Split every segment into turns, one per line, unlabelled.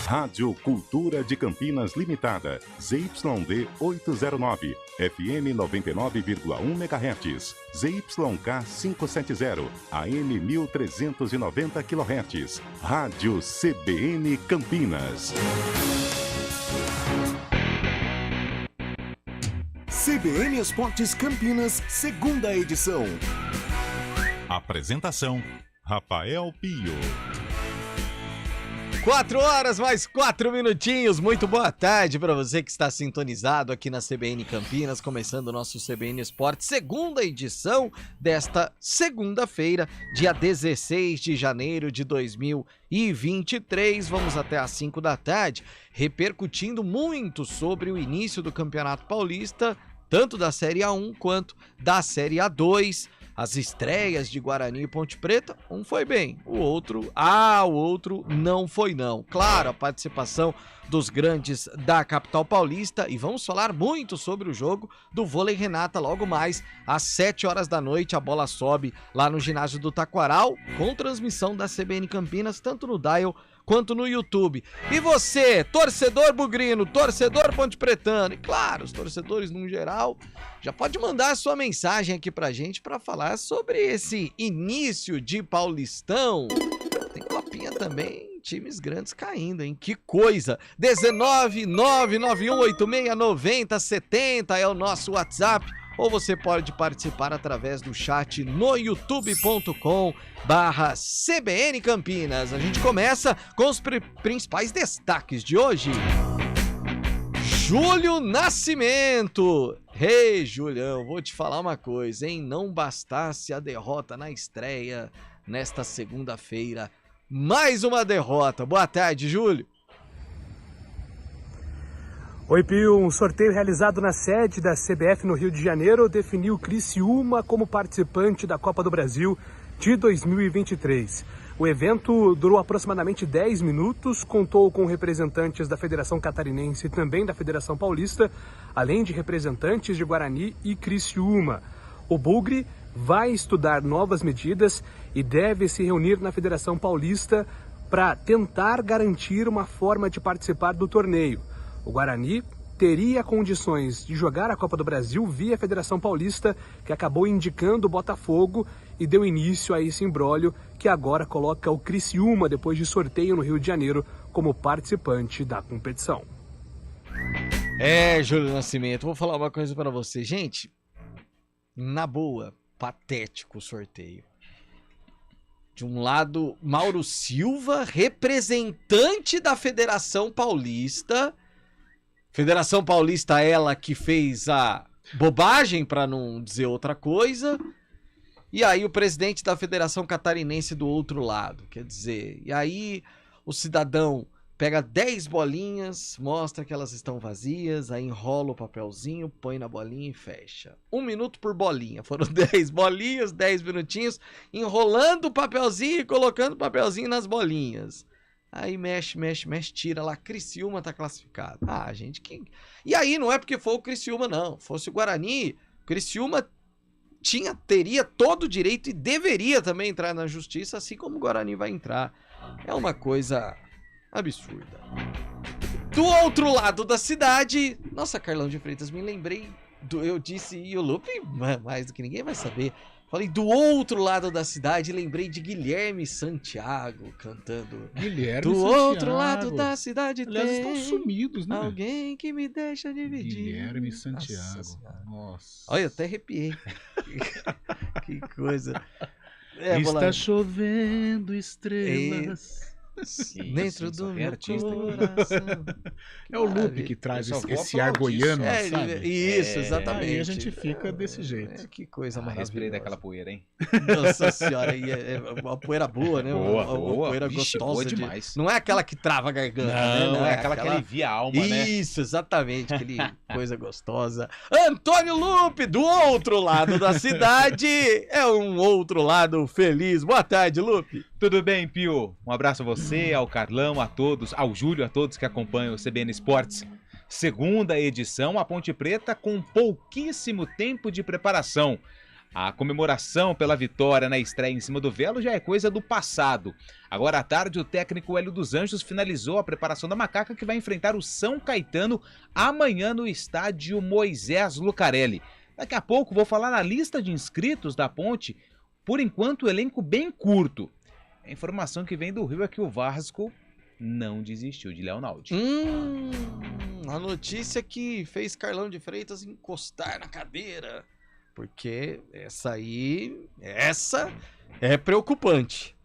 Rádio Cultura de Campinas Limitada, ZYD 809, FM 99,1 MHz, ZYK 570, AM 1390 kHz, Rádio CBN Campinas.
CBN Esportes Campinas, segunda edição.
Apresentação, Rafael Pio.
4 horas mais 4 minutinhos, muito boa tarde para você que está sintonizado aqui na CBN Campinas, começando o nosso CBN Esportes, segunda edição desta segunda-feira, dia 16 de janeiro de 2023, vamos até às 5 da tarde, repercutindo muito sobre o início do Campeonato Paulista, tanto da Série A1 quanto da Série A2, as estreias de Guarani e Ponte Preta, um foi bem, o outro não foi não. Claro, a participação dos grandes da capital paulista e vamos falar muito sobre o jogo do Vôlei Renata logo mais às 7 horas da noite, a bola sobe lá no ginásio do Taquaral com transmissão da CBN Campinas, tanto no Dial quanto no YouTube. E você, torcedor bugrino, torcedor pontepretano, e claro, os torcedores no geral, já pode mandar a sua mensagem aqui pra gente pra falar sobre esse início de Paulistão. Tem copinha também, times grandes caindo, hein? Que coisa! 19991869070 é o nosso WhatsApp. Ou você pode participar através do chat no youtube.com/CBN Campinas. A gente começa com os principais destaques de hoje. Júlio Nascimento. Hey, Julião, vou te falar uma coisa, hein? Não bastasse a derrota na estreia nesta segunda-feira, mais uma derrota. Boa tarde, Júlio.
Oi, Pio. Um sorteio realizado na sede da CBF no Rio de Janeiro definiu o Criciúma como participante da Copa do Brasil de 2023. O evento durou aproximadamente 10 minutos, contou com representantes da Federação Catarinense e também da Federação Paulista, além de representantes de Guarani e Criciúma. O Bugre vai estudar novas medidas e deve se reunir na Federação Paulista para tentar garantir uma forma de participar do torneio. O Guarani teria condições de jogar a Copa do Brasil via Federação Paulista, que acabou indicando o Botafogo e deu início a esse imbróglio que agora coloca o Criciúma, depois de sorteio no Rio de Janeiro, como participante da competição.
Júlio Nascimento, vou falar uma coisa para você. Gente, na boa, patético o sorteio. De um lado, Mauro Silva, representante da Federação Paulista. Federação Paulista, ela que fez a bobagem, para não dizer outra coisa. E aí o presidente da Federação Catarinense do outro lado. Quer dizer, e aí o cidadão pega 10 bolinhas, mostra que elas estão vazias, aí enrola o papelzinho, põe na bolinha e fecha. 1 minuto por bolinha. Foram 10 bolinhas, 10 minutinhos, enrolando o papelzinho e colocando o papelzinho nas bolinhas. Aí mexe, tira lá, Criciúma tá classificado. Ah, gente, quem... E aí não é porque foi o Criciúma, não. Fosse o Guarani, o Criciúma teria todo o direito e deveria também entrar na justiça, assim como o Guarani vai entrar. É uma coisa absurda. Do outro lado da cidade... Nossa, Carlão de Freitas, me lembrei... Eu disse, e o Lupe, mais do que ninguém vai saber... Falei do outro lado da cidade, lembrei de Guilherme Santiago cantando.
Guilherme
do
Santiago.
Outro lado da cidade.
Aliás,
tem
estão sumidos, né?
alguém que me deixa dividir.
Guilherme Santiago. Nossa.
Olha, eu até arrepiei. Que coisa.
Está chovendo estrelas.
Sim, dentro do meu coração.
É o Lupe que traz esse ar goiano, sabe?
Isso, exatamente.
Aí a gente fica desse jeito.
Que coisa maravilhosa.
Respirei daquela poeira, hein?
Nossa senhora, é uma poeira boa, né?
Boa,
poeira
vixe,
gostosa
boa demais.
Não é aquela que trava a garganta, né?
Não é aquela que alivia a alma, né?
Isso, exatamente, aquele coisa gostosa. Antônio Lupe, do outro lado da cidade, é um outro lado feliz. Boa tarde, Lupe.
Tudo bem, Pio? Um abraço a você, ao Carlão, a todos, ao Júlio, a todos que acompanham o CBN Esportes. Segunda edição, a Ponte Preta com pouquíssimo tempo de preparação. A comemoração pela vitória na estreia em cima do Velo já é coisa do passado. Agora à tarde, o técnico Hélio dos Anjos finalizou a preparação da Macaca, que vai enfrentar o São Caetano amanhã no estádio Moisés Lucarelli. Daqui a pouco vou falar na lista de inscritos da Ponte. Por enquanto, o elenco bem curto. A informação que vem do Rio é que o Vasco não desistiu de Leonaldi.
A notícia que fez Carlão de Freitas encostar na cadeira. Porque essa é preocupante.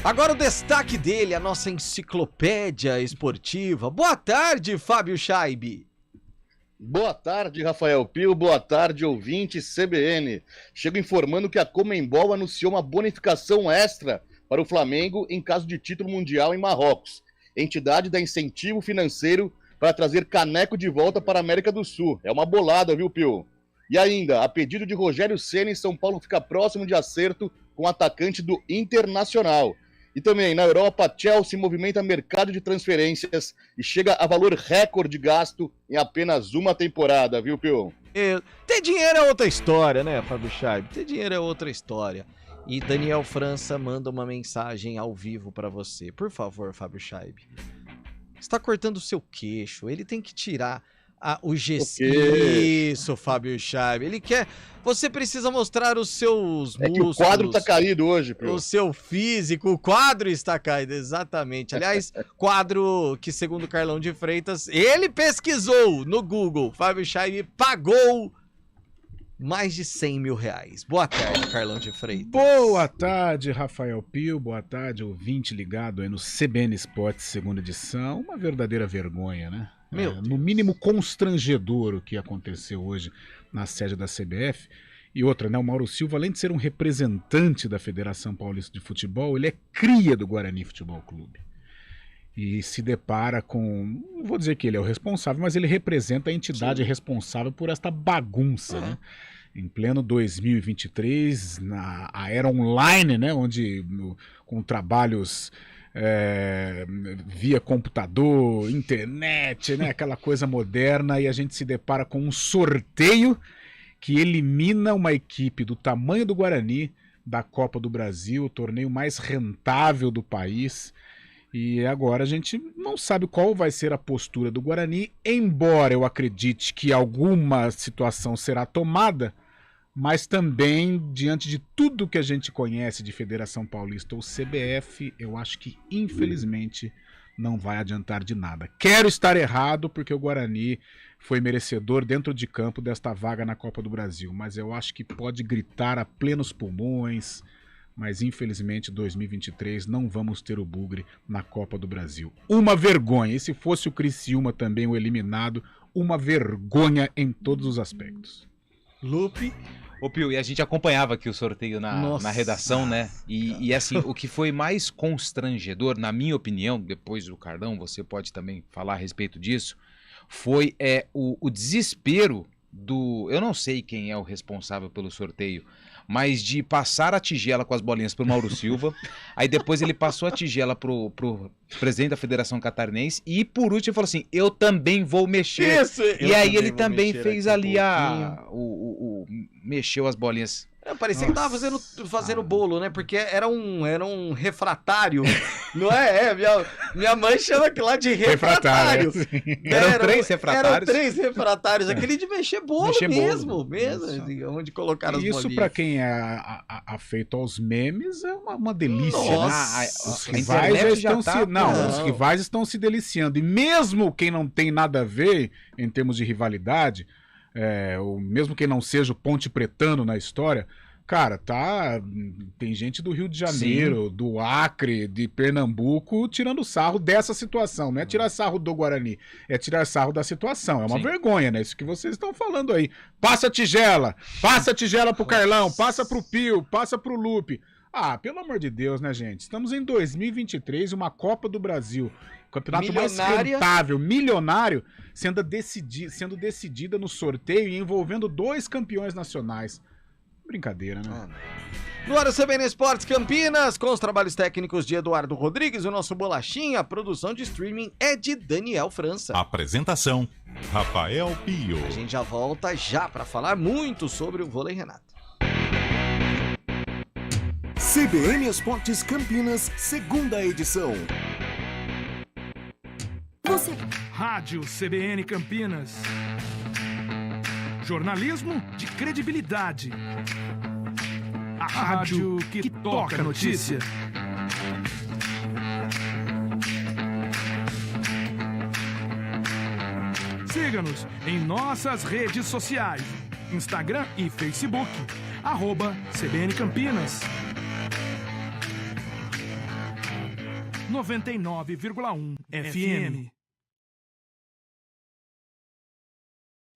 Agora o destaque dele, a nossa enciclopédia esportiva. Boa tarde, Fábio Scheibe.
Boa tarde, Rafael Pio. Boa tarde, ouvinte CBN. Chego informando que a Conmebol anunciou uma bonificação extra para o Flamengo em caso de título mundial em Marrocos. Entidade dá incentivo financeiro para trazer caneco de volta para a América do Sul. É uma bolada, viu, Pio? E ainda, a pedido de Rogério Ceni, São Paulo fica próximo de acerto com o atacante do Internacional. E também, na Europa, Chelsea movimenta mercado de transferências e chega a valor recorde de gasto em apenas uma temporada, viu, Pio?
Ter dinheiro é outra história, né, Fábio Scheibe? Ter dinheiro é outra história. E Daniel França manda uma mensagem ao vivo pra você. Por favor, Fábio Scheibe. Está cortando o seu queixo. Ele tem que tirar o gesso. Isso, Fábio Scheibe. Ele quer... Você precisa mostrar os seus músculos. É que
o quadro tá caído hoje, Pio.
O seu físico. O quadro está caído, exatamente. Aliás, quadro que, segundo Carlão de Freitas, ele pesquisou no Google. Fábio Scheibe pagou mais de 100 mil reais. Boa tarde, Carlão de Freitas.
Boa tarde, Rafael Pio. Boa tarde, ouvinte ligado aí no CBN Esportes, segunda edição. Uma verdadeira vergonha, né? No mínimo constrangedor o que aconteceu hoje na sede da CBF. E outra, né? O Mauro Silva, além de ser um representante da Federação Paulista de Futebol, ele é cria do Guarani Futebol Clube. E se depara com... Não vou dizer que ele é o responsável, mas ele representa a entidade responsável por esta bagunça, né? Em pleno 2023, na era online, né? Onde com trabalhos via computador, internet, né? Aquela coisa moderna, e a gente se depara com um sorteio que elimina uma equipe do tamanho do Guarani da Copa do Brasil, o torneio mais rentável do país. E agora a gente não sabe qual vai ser a postura do Guarani, embora eu acredite que alguma situação será tomada, mas também, diante de tudo que a gente conhece de Federação Paulista ou CBF, eu acho que, infelizmente, não vai adiantar de nada. Quero estar errado, porque o Guarani foi merecedor dentro de campo desta vaga na Copa do Brasil, mas eu acho que pode gritar a plenos pulmões, mas infelizmente 2023 não vamos ter o Bugre na Copa do Brasil. Uma vergonha, e se fosse o Criciúma também o eliminado, uma vergonha em todos os aspectos.
Lupe.
Ô Pio, e a gente acompanhava aqui o sorteio na redação, né? E assim, o que foi mais constrangedor, na minha opinião, depois do Carlão, você pode também falar a respeito disso, foi o desespero do... Eu não sei quem é o responsável pelo sorteio, mas de passar a tigela com as bolinhas pro Mauro Silva, aí depois ele passou a tigela pro presidente da Federação Catarinense e por último falou assim, eu também vou mexer. Isso, e aí ele também fez ali mexeu as bolinhas.
Parecia que tava fazendo bolo, né? Porque era um refratário, não é? Minha mãe chama aquilo lá de refratário.
Eram 3 refratários.
Eram 3 refratários. Aquele de mexer bolo mesmo. Onde colocaram as bolinhas.
Isso pra quem é afeito aos memes é uma delícia.
Nossa,
né? Os rivais já estão os rivais estão se deliciando. E mesmo quem não tem nada a ver em termos de rivalidade... mesmo quem não seja o Ponte Pretano na história, cara, tem gente do Rio de Janeiro, sim, do Acre, de Pernambuco, tirando sarro dessa situação. Não é tirar sarro do Guarani, é tirar sarro da situação. É uma vergonha, né? Isso que vocês estão falando aí. Passa a tigela pro Carlão, passa pro Pio, passa pro Lupe. Pelo amor de Deus, né, gente? Estamos em 2023, uma Copa do Brasil, o campeonato mais rentável, milionário, sendo decidida no sorteio e envolvendo 2 campeões nacionais. Brincadeira, né?
No ar, o CBN Esportes Campinas, com os trabalhos técnicos de Eduardo Rodrigues, o nosso Bolachinha, a produção de streaming é de Daniel França.
Apresentação, Rafael Pio.
A gente já volta para falar muito sobre o vôlei Renato.
CBN Esportes Campinas, segunda edição.
Rádio CBN Campinas. Jornalismo de credibilidade. A rádio que toca a notícia. Siga-nos em nossas redes sociais, Instagram e Facebook, @CBN Campinas. 99,1 FM.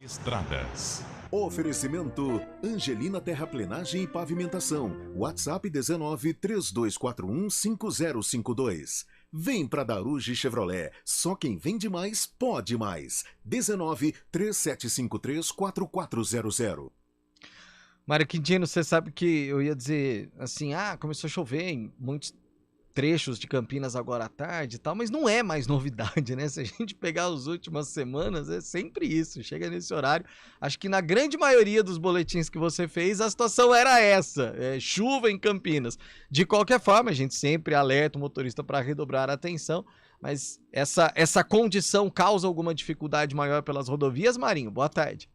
Estradas.
Oferecimento Angelina Terraplenagem e Pavimentação. WhatsApp 19 3241 5052. Vem pra Daruge Chevrolet. Só quem vende mais, pode mais. 19 3753 4400.
Mário Quintino, você sabe que eu ia dizer assim, começou a chover em muitos trechos de Campinas agora à tarde e tal, mas não é mais novidade, né? Se a gente pegar as últimas semanas, é sempre isso, chega nesse horário. Acho que na grande maioria dos boletins que você fez, a situação era essa, chuva em Campinas. De qualquer forma, a gente sempre alerta o motorista para redobrar a atenção, mas essa condição causa alguma dificuldade maior pelas rodovias, Marinho? Boa tarde.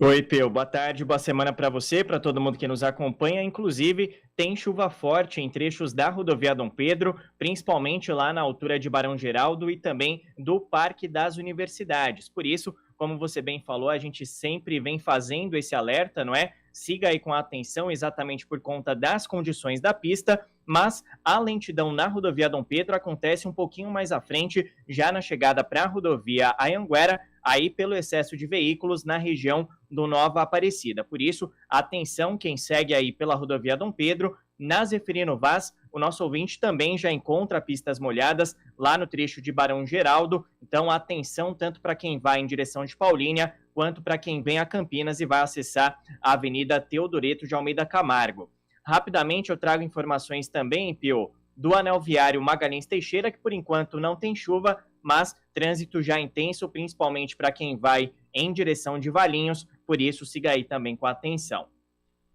Oi, Peu. Boa tarde, boa semana para você, para todo mundo que nos acompanha. Inclusive, tem chuva forte em trechos da rodovia Dom Pedro, principalmente lá na altura de Barão Geraldo e também do Parque das Universidades. Por isso, como você bem falou, a gente sempre vem fazendo esse alerta, não é? Siga aí com atenção, exatamente por conta das condições da pista, mas a lentidão na rodovia Dom Pedro acontece um pouquinho mais à frente, já na chegada para a rodovia Anhanguera, aí pelo excesso de veículos na região do Nova Aparecida. Por isso, atenção quem segue aí pela rodovia Dom Pedro, na Zeferino Vaz, o nosso ouvinte também já encontra pistas molhadas lá no trecho de Barão Geraldo, então atenção tanto para quem vai em direção de Paulínia, quanto para quem vem a Campinas e vai acessar a Avenida Teodoreto de Almeida Camargo. Rapidamente eu trago informações também, Pio, do anel viário Magalhães Teixeira, que por enquanto não tem chuva, mas trânsito já intenso, principalmente para quem vai em direção de Valinhos, por isso siga aí também com atenção.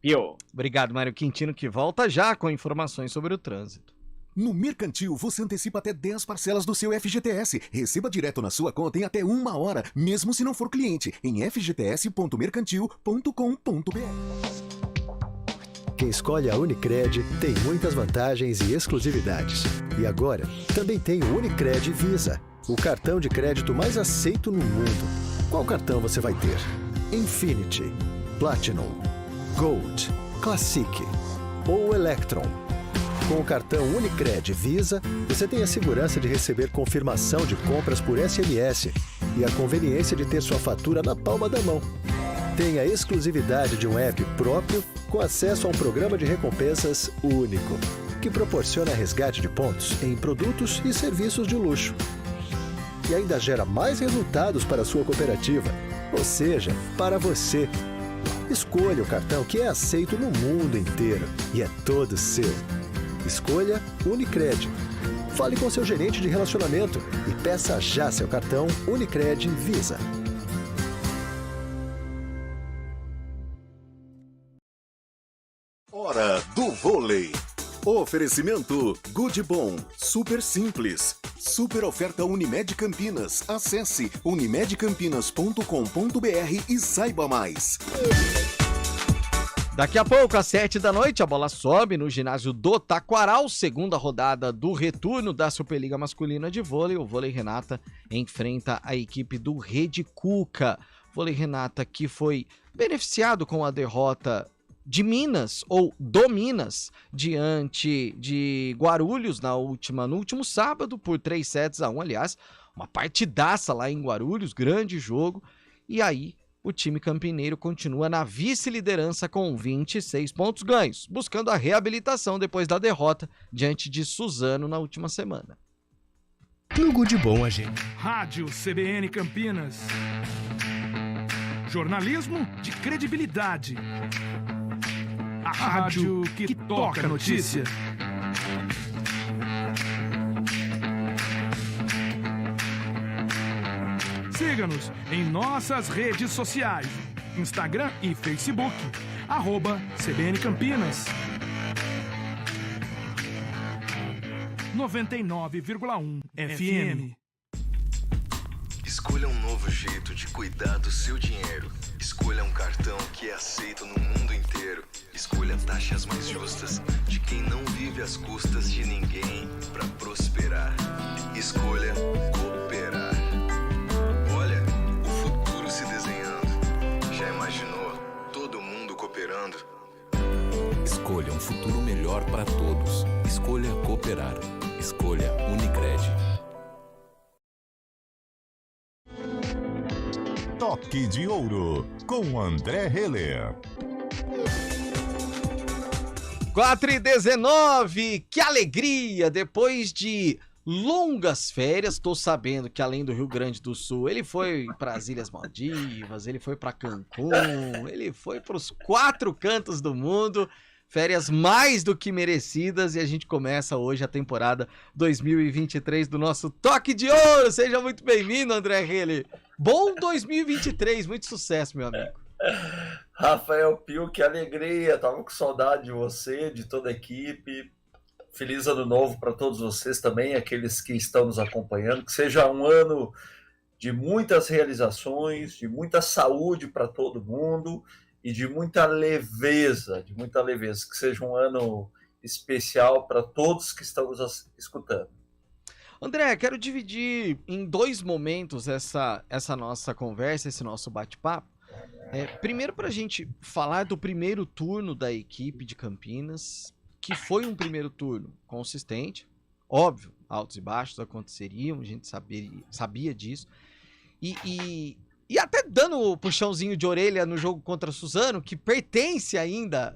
Pio.
Obrigado, Mário Quintino, que volta já com informações sobre o trânsito.
No Mercantil, você antecipa até 10 parcelas do seu FGTS. Receba direto na sua conta em até 1 hora, mesmo se não for cliente, em fgts.mercantil.com.br.
Quem escolhe a Unicred tem muitas vantagens e exclusividades. E agora, também tem o Unicred Visa, o cartão de crédito mais aceito no mundo. Qual cartão você vai ter? Infinity, Platinum, Gold, Classic ou Electron? Com o cartão Unicred Visa, você tem a segurança de receber confirmação de compras por SMS e a conveniência de ter sua fatura na palma da mão. Tem a exclusividade de um app próprio com acesso a um programa de recompensas único, que proporciona resgate de pontos em produtos e serviços de luxo. E ainda gera mais resultados para a sua cooperativa, ou seja, para você. Escolha o cartão que é aceito no mundo inteiro e é todo seu. Escolha Unicred. Fale com seu gerente de relacionamento e peça já seu cartão Unicred Visa.
Hora do vôlei. Oferecimento Good Bom, super simples. Super oferta Unimed Campinas. Acesse unimedcampinas.com.br e saiba mais.
Daqui a pouco, às 7 da noite, a bola sobe no ginásio do Taquaral, segunda rodada do retorno da Superliga Masculina de Vôlei. O Vôlei Renata enfrenta a equipe do Rede Cuca. Vôlei Renata que foi beneficiado com a derrota de Minas, ou do Minas, diante de Guarulhos no último sábado, por 3-1. Aliás, uma partidaça lá em Guarulhos, grande jogo. E aí, o time campineiro continua na vice-liderança com 26 pontos ganhos, buscando a reabilitação depois da derrota diante de Suzano na última semana.
No Good Bom, a gente.
Rádio CBN Campinas. Jornalismo de credibilidade. A rádio que toca a notícia. Siga-nos em nossas redes sociais, Instagram e Facebook, @CBN Campinas.
99,1 FM.
Escolha um novo jeito de cuidar do seu dinheiro. Escolha um cartão que é aceito no mundo inteiro. Escolha taxas mais justas de quem não vive às custas de ninguém para prosperar. Escolha cooperar. Olha, o futuro se desenhando. Já imaginou todo mundo cooperando?
Escolha um futuro melhor para todos. Escolha cooperar. Escolha Unicred.
Toque de Ouro, com André Heller.
4h19, que alegria! Depois de longas férias, tô sabendo que além do Rio Grande do Sul, ele foi para as Ilhas Maldivas, ele foi para Cancún, ele foi para os 4 cantos do mundo. Férias mais do que merecidas, e a gente começa hoje a temporada 2023 do nosso Toque de Ouro. Seja muito bem-vindo, André Heller. Bom 2023, muito sucesso, meu amigo.
Rafael Pio, que alegria, tava com saudade de você, de toda a equipe. Feliz ano novo para todos vocês também, aqueles que estão nos acompanhando. Que seja um ano de muitas realizações, de muita saúde para todo mundo e de muita leveza, que seja um ano especial para todos que estão nos escutando.
André, quero dividir em 2 momentos essa nossa conversa, esse nosso bate-papo. Primeiro, para a gente falar do primeiro turno da equipe de Campinas, que foi um primeiro turno consistente, óbvio, altos e baixos aconteceriam, a gente sabia disso, e até dando o puxãozinho de orelha no jogo contra Suzano, que pertence ainda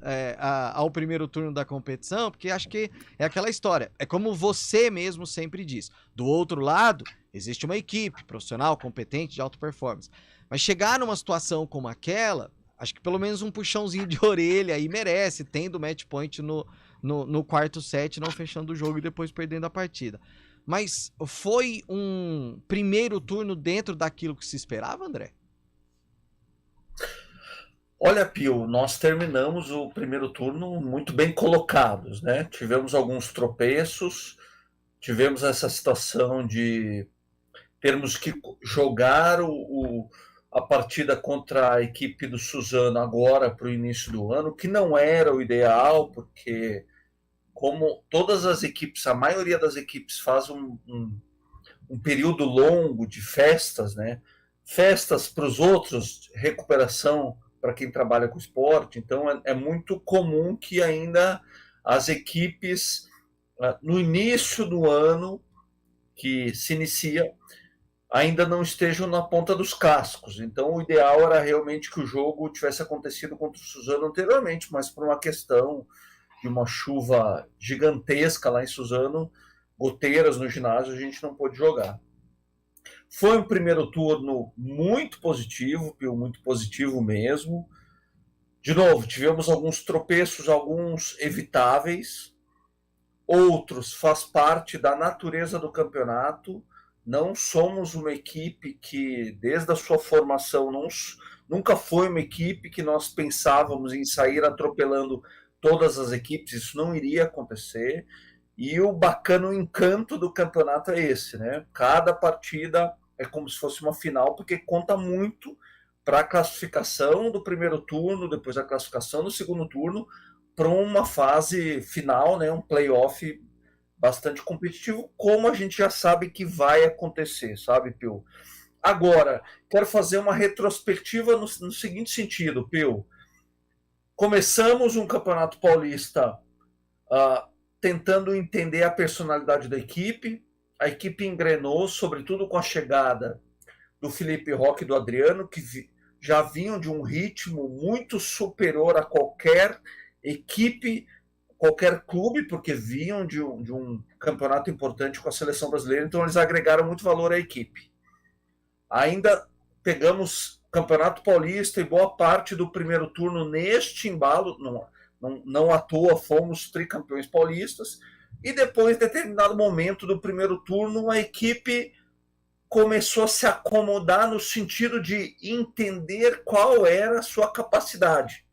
ao primeiro turno da competição, porque acho que é aquela história, é como você mesmo sempre diz, do outro lado existe uma equipe profissional, competente, de alta performance, mas chegar numa situação como aquela, acho que pelo menos um puxãozinho de orelha aí merece, tendo match point no quarto set, não fechando o jogo e depois perdendo a partida. Mas foi um primeiro turno dentro daquilo que se esperava, André?
Olha, Pio, nós terminamos o primeiro turno muito bem colocados, né? Tivemos alguns tropeços, tivemos essa situação de termos que jogar a partida contra a equipe do Suzano agora para o início do ano, que não era o ideal, porque como todas as equipes, a maioria das equipes faz um período longo de festas, né? Festas para os outros, recuperação para quem trabalha com esporte. Então é muito comum que ainda as equipes, no início do ano que se inicia, ainda não estejam na ponta dos cascos. Então o ideal era realmente que o jogo tivesse acontecido contra o Suzano anteriormente, mas por uma questão de uma chuva gigantesca lá em Suzano, goteiras no ginásio, a gente não pôde jogar. Foi um primeiro turno muito positivo, muito positivo mesmo. De novo, tivemos alguns tropeços, alguns evitáveis, outros faz parte da natureza do campeonato. Não somos uma equipe que, desde a sua formação, nunca foi uma equipe que nós pensávamos em sair atropelando todas as equipes, isso não iria acontecer, e o bacana, o encanto do campeonato é esse, né? Cada partida é como se fosse uma final, porque conta muito para a classificação do primeiro turno, depois a classificação do segundo turno, para uma fase final, né? Um playoff bastante competitivo, como a gente já sabe que vai acontecer, sabe, Pio? Agora, quero fazer uma retrospectiva no seguinte sentido, Pio. Começamos um Campeonato Paulista tentando entender a personalidade da equipe. A equipe engrenou, sobretudo com a chegada do Felipe Roque e do Adriano, que já vinham de um ritmo muito superior a qualquer equipe, qualquer clube, porque vinham de um campeonato importante com a seleção brasileira, então eles agregaram muito valor à equipe. Ainda pegamos Campeonato Paulista e boa parte do primeiro turno neste embalo, não à toa fomos tricampeões paulistas, e depois, em determinado momento do primeiro turno, a equipe começou a se acomodar no sentido de entender qual era a sua capacidade.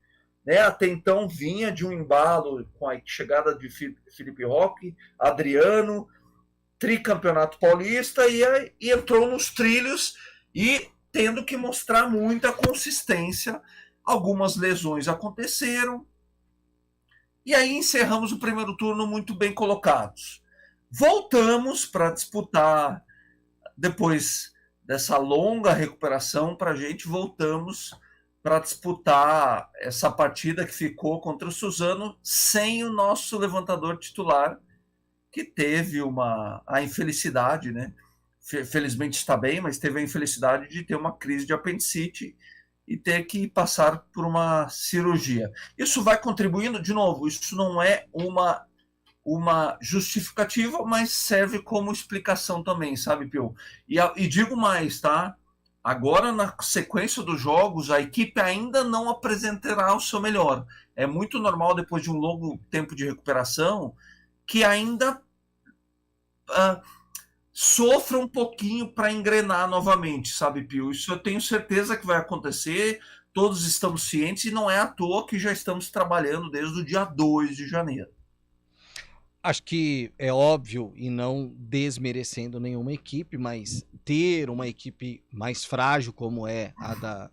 Né? Até então vinha de um embalo com a chegada de Felipe Roque, Adriano, tricampeonato paulista e entrou nos trilhos e tendo que mostrar muita consistência. Algumas lesões aconteceram e aí encerramos o primeiro turno muito bem colocados. Voltamos para disputar, depois dessa longa recuperação para a gente, voltamos para disputar essa partida que ficou contra o Suzano sem o nosso levantador titular, que teve a infelicidade, né? Felizmente está bem, mas teve a infelicidade de ter uma crise de apendicite e ter que passar por uma cirurgia. Isso vai contribuindo, de novo, isso não é uma justificativa, mas serve como explicação também, sabe, Pio? E digo mais, tá? Agora, na sequência dos jogos, a equipe ainda não apresentará o seu melhor. É muito normal, depois de um longo tempo de recuperação, que ainda sofra um pouquinho para engrenar novamente, sabe, Pio? Isso eu tenho certeza que vai acontecer, todos estamos cientes, e não é à toa que já estamos trabalhando desde o dia 2 de janeiro.
Acho que é óbvio, e não desmerecendo nenhuma equipe, mas ter uma equipe mais frágil como é a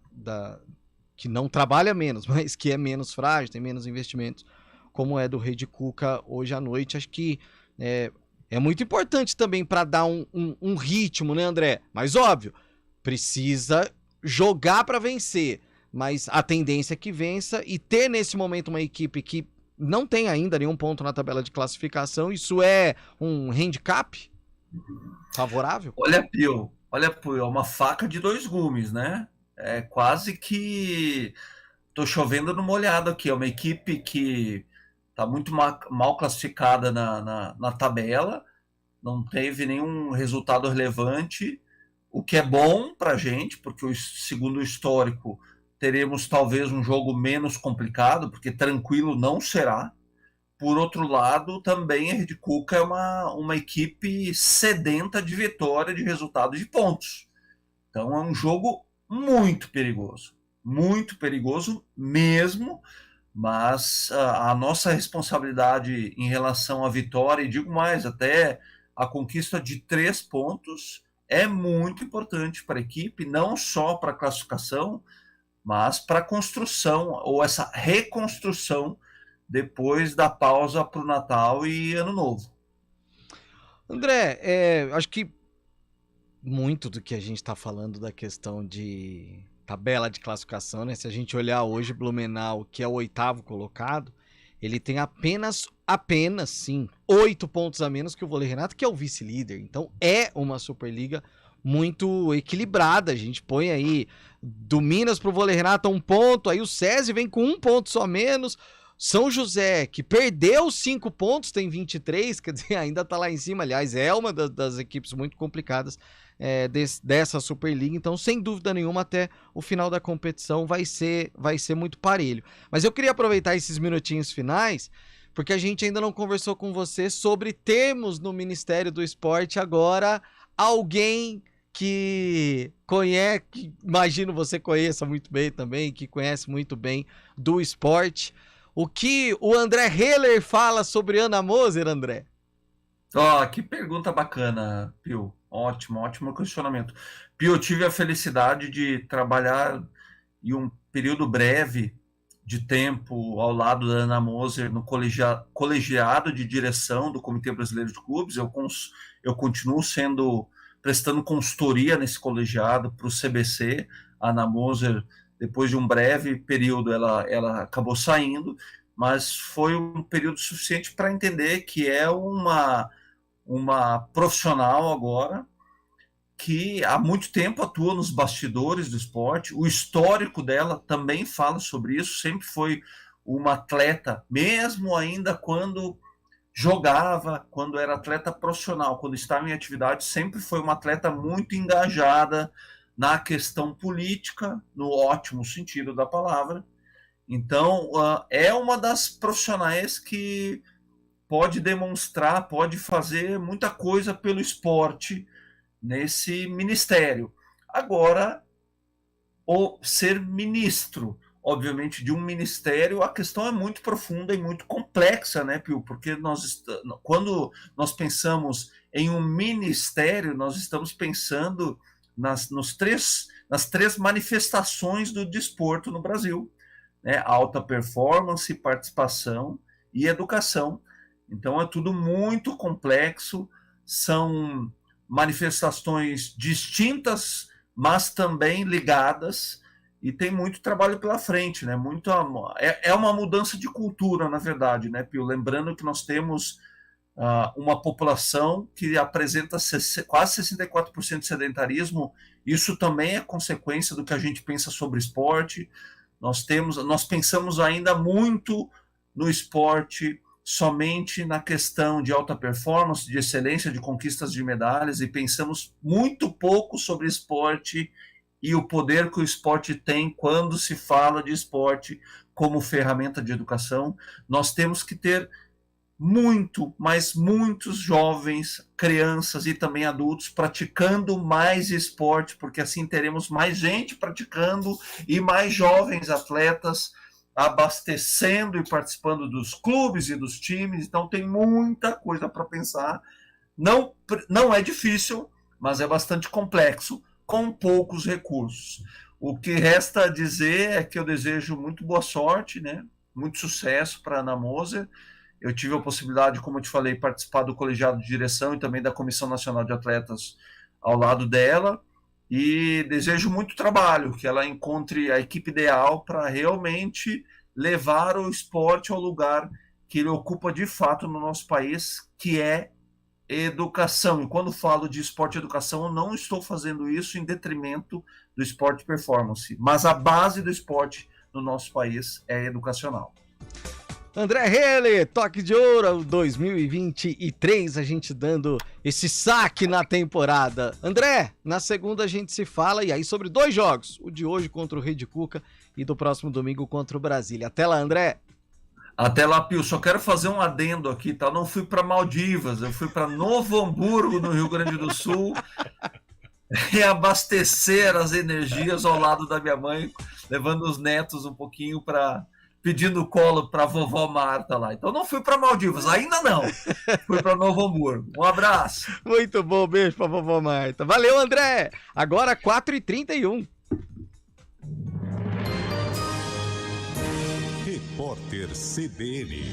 que não trabalha menos, mas que é menos frágil, tem menos investimentos, como é do Rede Cuca hoje à noite, acho que é muito importante também para dar um ritmo, né, André? Mas óbvio, precisa jogar para vencer, mas a tendência é que vença, e ter nesse momento uma equipe que não tem ainda nenhum ponto na tabela de classificação, isso é um handicap favorável?
Olha, Pio, é uma faca de dois gumes, né? É quase que tô chovendo no molhado aqui. É uma equipe que está muito mal classificada na tabela, não teve nenhum resultado relevante, o que é bom para a gente, porque segundo o histórico teremos talvez um jogo menos complicado, porque tranquilo não será. Por outro lado, também a Rede Cuca é uma equipe sedenta de vitória, de resultado, de pontos. Então é um jogo muito perigoso mesmo, mas a nossa responsabilidade em relação à vitória, e digo mais, até a conquista de 3 pontos, é muito importante para a equipe, não só para a classificação, mas para a construção, ou essa reconstrução, depois da pausa para o Natal e Ano Novo.
André, acho que muito do que a gente está falando da questão de tabela de classificação, né? Se a gente olhar hoje, Blumenau, que é o 8º colocado, ele tem apenas, sim, 8 pontos a menos que o Vôlei Renato, que é o vice-líder. Então é uma Superliga muito equilibrada. A gente põe aí do Minas pro Vôlei Renato 1 ponto, aí o SESI vem com 1 ponto só menos. São José, que perdeu 5 pontos, tem 23, quer dizer, ainda tá lá em cima. Aliás, é uma das equipes muito complicadas dessa Superliga. Então, sem dúvida nenhuma, até o final da competição vai ser muito parelho. Mas eu queria aproveitar esses minutinhos finais, porque a gente ainda não conversou com você sobre termos no Ministério do Esporte agora alguém que conhece, que imagino você conheça muito bem também, que conhece muito bem do esporte. O que o André Heller fala sobre Ana Moser, André?
Que pergunta bacana, Pio. Ótimo questionamento. Pio, eu tive a felicidade de trabalhar em um período breve de tempo ao lado da Ana Moser no colegiado de direção do Comitê Brasileiro de Clubes. Eu continuo prestando consultoria nesse colegiado para o CBC. A Ana Moser, depois de um breve período, ela acabou saindo, mas foi um período suficiente para entender que é uma profissional agora que há muito tempo atua nos bastidores do esporte. O histórico dela também fala sobre isso, sempre foi uma atleta, mesmo ainda quando jogava, quando era atleta profissional, quando estava em atividade, sempre foi uma atleta muito engajada na questão política, no ótimo sentido da palavra. Então, é uma das profissionais que pode demonstrar, pode fazer muita coisa pelo esporte nesse ministério. Agora, ser ministro obviamente, de um ministério, a questão é muito profunda e muito complexa, né, Pio? Porque quando nós pensamos em um ministério, nós estamos pensando nas três manifestações do desporto no Brasil, né? Alta performance, participação e educação. Então é tudo muito complexo, são manifestações distintas, mas também ligadas, e tem muito trabalho pela frente, né? É uma mudança de cultura, na verdade, né, Pio? Lembrando que nós temos uma população que apresenta quase 64% de sedentarismo. Isso também é consequência do que a gente pensa sobre esporte. Nós pensamos ainda muito no esporte somente na questão de alta performance, de excelência, de conquistas de medalhas, e pensamos muito pouco sobre esporte e o poder que o esporte tem quando se fala de esporte como ferramenta de educação. Nós temos que ter muitos jovens, crianças e também adultos praticando mais esporte, porque assim teremos mais gente praticando e mais jovens atletas abastecendo e participando dos clubes e dos times. Então tem muita coisa para pensar. Não é difícil, mas é bastante complexo, com poucos recursos. O que resta dizer é que eu desejo muito boa sorte, né? Muito sucesso para a Ana Moser. Eu tive a possibilidade, como eu te falei, participar do colegiado de direção e também da Comissão Nacional de Atletas ao lado dela, e desejo muito trabalho, que ela encontre a equipe ideal para realmente levar o esporte ao lugar que ele ocupa de fato no nosso país, que é educação. E quando falo de esporte e educação, eu não estou fazendo isso em detrimento do esporte performance, mas a base do esporte no nosso país é educacional.
André Hele, Toque de Ouro 2023, a gente dando esse saque na temporada. André, na segunda a gente se fala, e aí sobre 2 jogos, o de hoje contra o Rede Cuca e do próximo domingo contra o Brasília. Até lá, André.
Até lá, Pio. Só quero fazer um adendo aqui, tá? Eu não fui para Maldivas, eu fui para Novo Hamburgo, no Rio Grande do Sul, reabastecer as energias ao lado da minha mãe, levando os netos um pouquinho pedindo colo para a vovó Marta lá. Então não fui para Maldivas, ainda não. Fui para Novo Hamburgo. Um abraço.
Muito bom, beijo para a vovó Marta. Valeu, André. Agora 4h31.
Repórter CBN.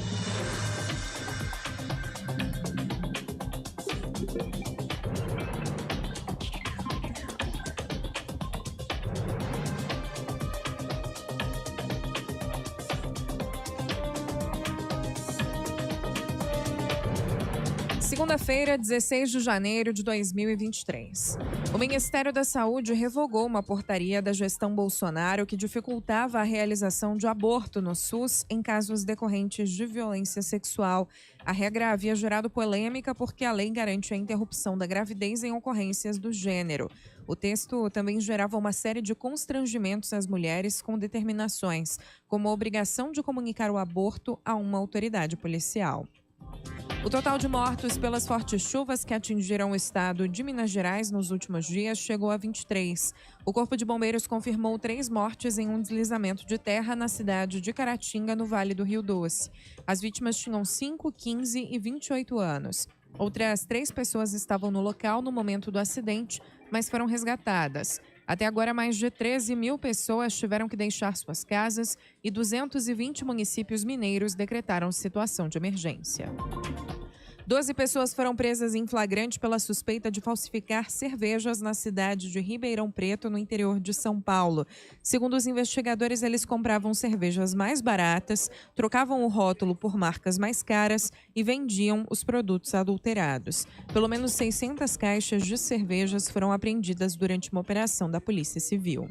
Segunda-feira, 16 de janeiro de 2023. O Ministério da Saúde revogou uma portaria da gestão Bolsonaro que dificultava a realização de aborto no SUS em casos decorrentes de violência sexual. A regra havia gerado polêmica porque a lei garante a interrupção da gravidez em ocorrências do gênero. O texto também gerava uma série de constrangimentos às mulheres com determinações, como a obrigação de comunicar o aborto a uma autoridade policial. O total de mortos pelas fortes chuvas que atingiram o estado de Minas Gerais nos últimos dias chegou a 23. O Corpo de Bombeiros confirmou 3 mortes em um deslizamento de terra na cidade de Caratinga, no Vale do Rio Doce. As vítimas tinham 5, 15 e 28 anos. Outras 3 pessoas estavam no local no momento do acidente, mas foram resgatadas. Até agora, mais de 13 mil pessoas tiveram que deixar suas casas e 220 municípios mineiros decretaram situação de emergência. 12 pessoas foram presas em flagrante pela suspeita de falsificar cervejas na cidade de Ribeirão Preto, no interior de São Paulo. Segundo os investigadores, eles compravam cervejas mais baratas, trocavam o rótulo por marcas mais caras e vendiam os produtos adulterados. Pelo menos 600 caixas de cervejas foram apreendidas durante uma operação da Polícia Civil.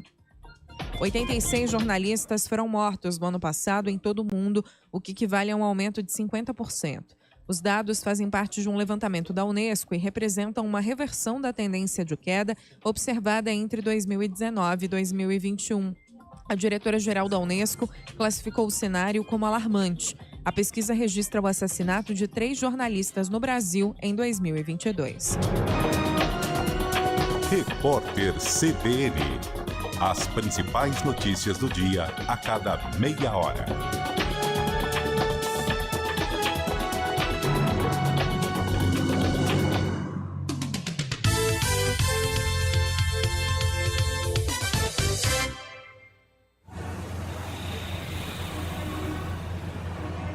86 jornalistas foram mortos no ano passado em todo o mundo, o que equivale a um aumento de 50%. Os dados fazem parte de um levantamento da Unesco e representam uma reversão da tendência de queda observada entre 2019 e 2021. A diretora-geral da Unesco classificou o cenário como alarmante. A pesquisa registra o assassinato de 3 jornalistas no Brasil em 2022.
Repórter CBN. As principais notícias do dia a cada meia hora.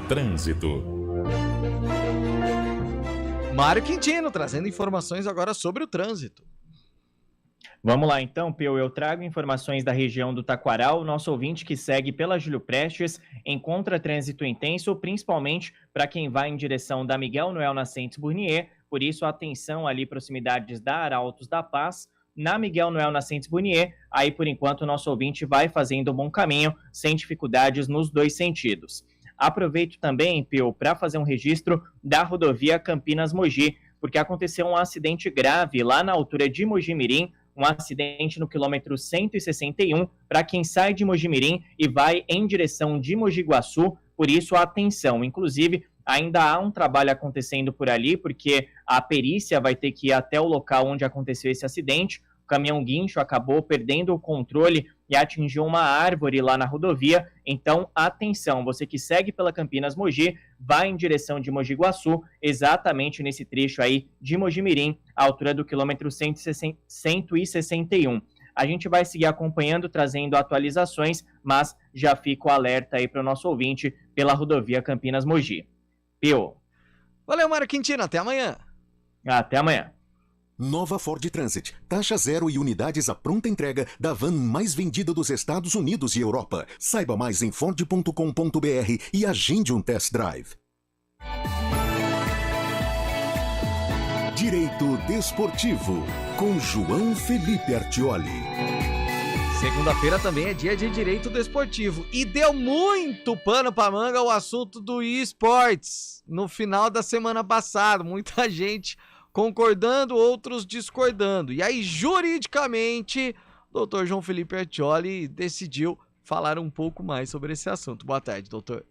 Trânsito.
Mário Quintino trazendo informações agora sobre o trânsito.
Vamos lá então, Peu, eu trago informações da região do Taquaral. O nosso ouvinte que segue pela Júlio Prestes encontra trânsito intenso, principalmente para quem vai em direção da Miguel Noel Nascentes Burnier. Por isso, atenção ali, proximidades da Arautos da Paz, na Miguel Noel Nascentes Burnier. Aí, por enquanto, o nosso ouvinte vai fazendo um bom caminho, sem dificuldades nos dois sentidos. Aproveito também, Peu, para fazer um registro da rodovia Campinas-Mogi, porque aconteceu um acidente grave lá na altura de Mogi-mirim, um acidente no quilômetro 161, para quem sai de Mogi-mirim e vai em direção de Mogi Guaçu, por isso atenção. Inclusive, ainda há um trabalho acontecendo por ali, porque a perícia vai ter que ir até o local onde aconteceu esse acidente. O caminhão guincho acabou perdendo o controle e atingiu uma árvore lá na rodovia. Então, atenção, você que segue pela Campinas-Mogi, vai em direção de Mogi Guaçu, exatamente nesse trecho aí de Mogi-mirim, à altura do quilômetro 161. A gente vai seguir acompanhando, trazendo atualizações, mas já fica o alerta aí para o nosso ouvinte pela rodovia Campinas-Mogi. Pio.
Valeu, Mário Quintino, até amanhã.
Até amanhã.
Nova Ford Transit. Taxa zero e unidades à pronta entrega da van mais vendida dos Estados Unidos e Europa. Saiba mais em Ford.com.br e agende um test drive. Direito Desportivo, com João Felipe Artioli.
Segunda-feira também é dia de Direito Desportivo. E deu muito pano pra manga o assunto do eSports no final da semana passada. Muita gente concordando, outros discordando. E aí, juridicamente, o doutor João Felipe Artioli decidiu falar um pouco mais sobre esse assunto. Boa tarde, doutor.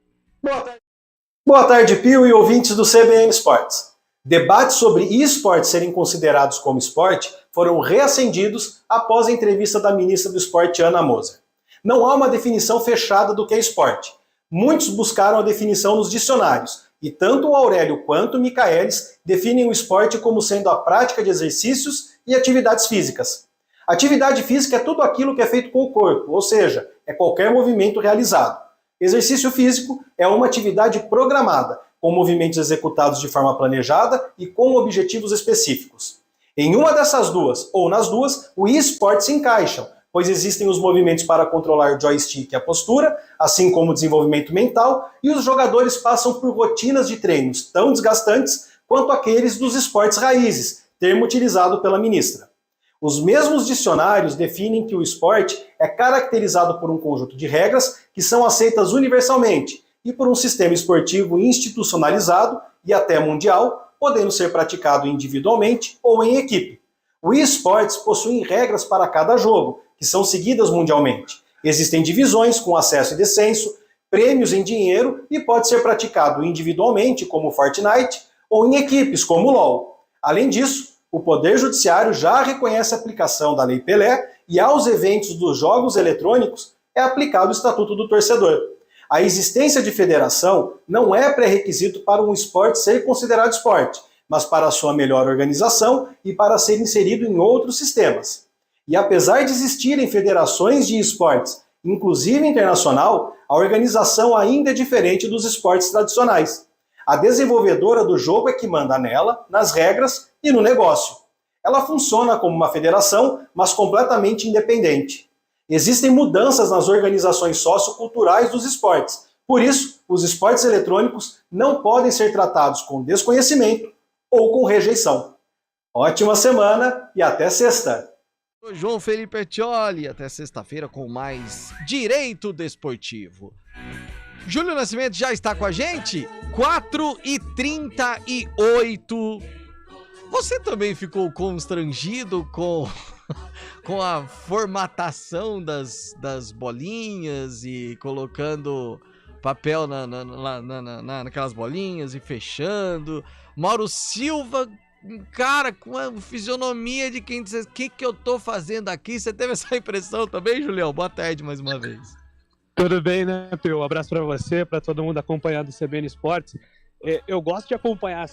Boa tarde, Pio e ouvintes do CBN Esportes. Debates sobre esportes serem considerados como esporte foram reacendidos após a entrevista da ministra do Esporte, Ana Moser. Não há uma definição fechada do que é esporte. Muitos buscaram a definição nos dicionários, e tanto o Aurélio quanto o Michaelis definem o esporte como sendo a prática de exercícios e atividades físicas. Atividade física é tudo aquilo que é feito com o corpo, ou seja, é qualquer movimento realizado. Exercício físico é uma atividade programada, com movimentos executados de forma planejada e com objetivos específicos. Em uma dessas duas, ou nas duas, o eSport se encaixam, pois existem os movimentos para controlar o joystick e a postura, assim como o desenvolvimento mental, e os jogadores passam por rotinas de treinos tão desgastantes quanto aqueles dos esportes raízes, termo utilizado pela ministra. Os mesmos dicionários definem que o esporte é caracterizado por um conjunto de regras que são aceitas universalmente e por um sistema esportivo institucionalizado e até mundial, podendo ser praticado individualmente ou em equipe. O eSports possui regras para cada jogo, que são seguidas mundialmente. Existem divisões com acesso e descenso, prêmios em dinheiro e pode ser praticado individualmente, como Fortnite, ou em equipes, como o LoL. Além disso, o Poder Judiciário já reconhece a aplicação da Lei Pelé e aos eventos dos jogos eletrônicos é aplicado o Estatuto do Torcedor. A existência de federação não é pré-requisito para um esporte ser considerado esporte, mas para sua melhor organização e para ser inserido em outros sistemas. E apesar de existirem federações de esportes, inclusive internacional, a organização ainda é diferente dos esportes tradicionais. A desenvolvedora do jogo é que manda nela, nas regras e no negócio. Ela funciona como uma federação, mas completamente independente. Existem mudanças nas organizações socioculturais dos esportes. Por isso, os esportes eletrônicos não podem ser tratados com desconhecimento ou com rejeição. Ótima semana e até sexta!
João Felipe Artioli, até sexta-feira com mais Direito Desportivo. Júlio Nascimento já está com a gente? 4h38. Você também ficou constrangido com a formatação das bolinhas e colocando papel naquelas bolinhas e fechando? Mauro Silva um cara com a fisionomia de quem diz, o que eu tô fazendo aqui? Você teve essa impressão também, Julião? Boa tarde mais uma vez.
Tudo bem, né, Pio? Um abraço para você, para todo mundo acompanhando o CBN Esportes. Eu gosto de acompanhar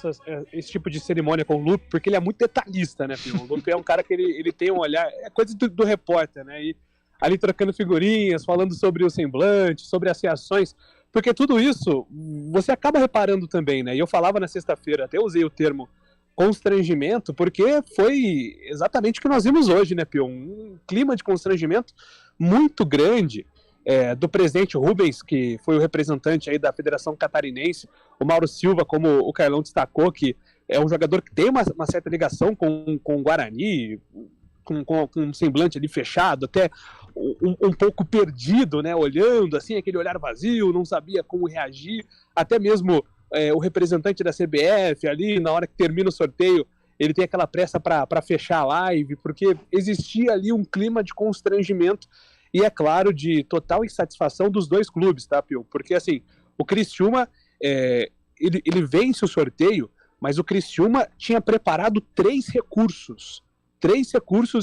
esse tipo de cerimônia com o Lupe, porque ele é muito detalhista, né, Pio? O Lupe é um cara que ele tem um olhar, é coisa do repórter, né? E ali trocando figurinhas, falando sobre o semblante, sobre as reações, porque tudo isso você acaba reparando também, né? E eu falava na sexta-feira, até usei o termo constrangimento, porque foi exatamente o que nós vimos hoje, né, Pio? Um clima de constrangimento muito grande. Do presidente Rubens, que foi o representante aí da Federação Catarinense, o Mauro Silva, como o Carlão destacou, que é um jogador que tem uma certa ligação com o Guarani, com um semblante ali fechado, até um pouco perdido, né, olhando assim, aquele olhar vazio, não sabia como reagir, até mesmo o representante da CBF ali, na hora que termina o sorteio, ele tem aquela pressa para fechar a live, porque existia ali um clima de constrangimento e, é claro, de total insatisfação dos dois clubes, tá, Pio? Porque, assim, o Criciúma, ele vence o sorteio, mas o Criciúma tinha preparado 3 recursos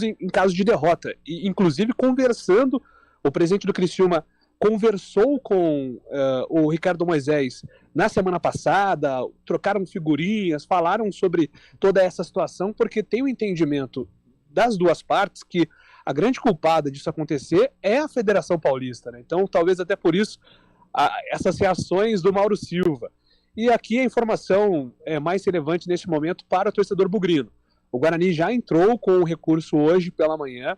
em caso de derrota. E, inclusive, conversando, o presidente do Criciúma conversou com o Ricardo Moisés na semana passada, trocaram figurinhas, falaram sobre toda essa situação, porque tem o entendimento das duas partes que a grande culpada disso acontecer é a Federação Paulista, né? Então, talvez até por isso, essas reações do Mauro Silva. E aqui a informação mais relevante neste momento para o torcedor bugrino. O Guarani já entrou com o recurso hoje pela manhã,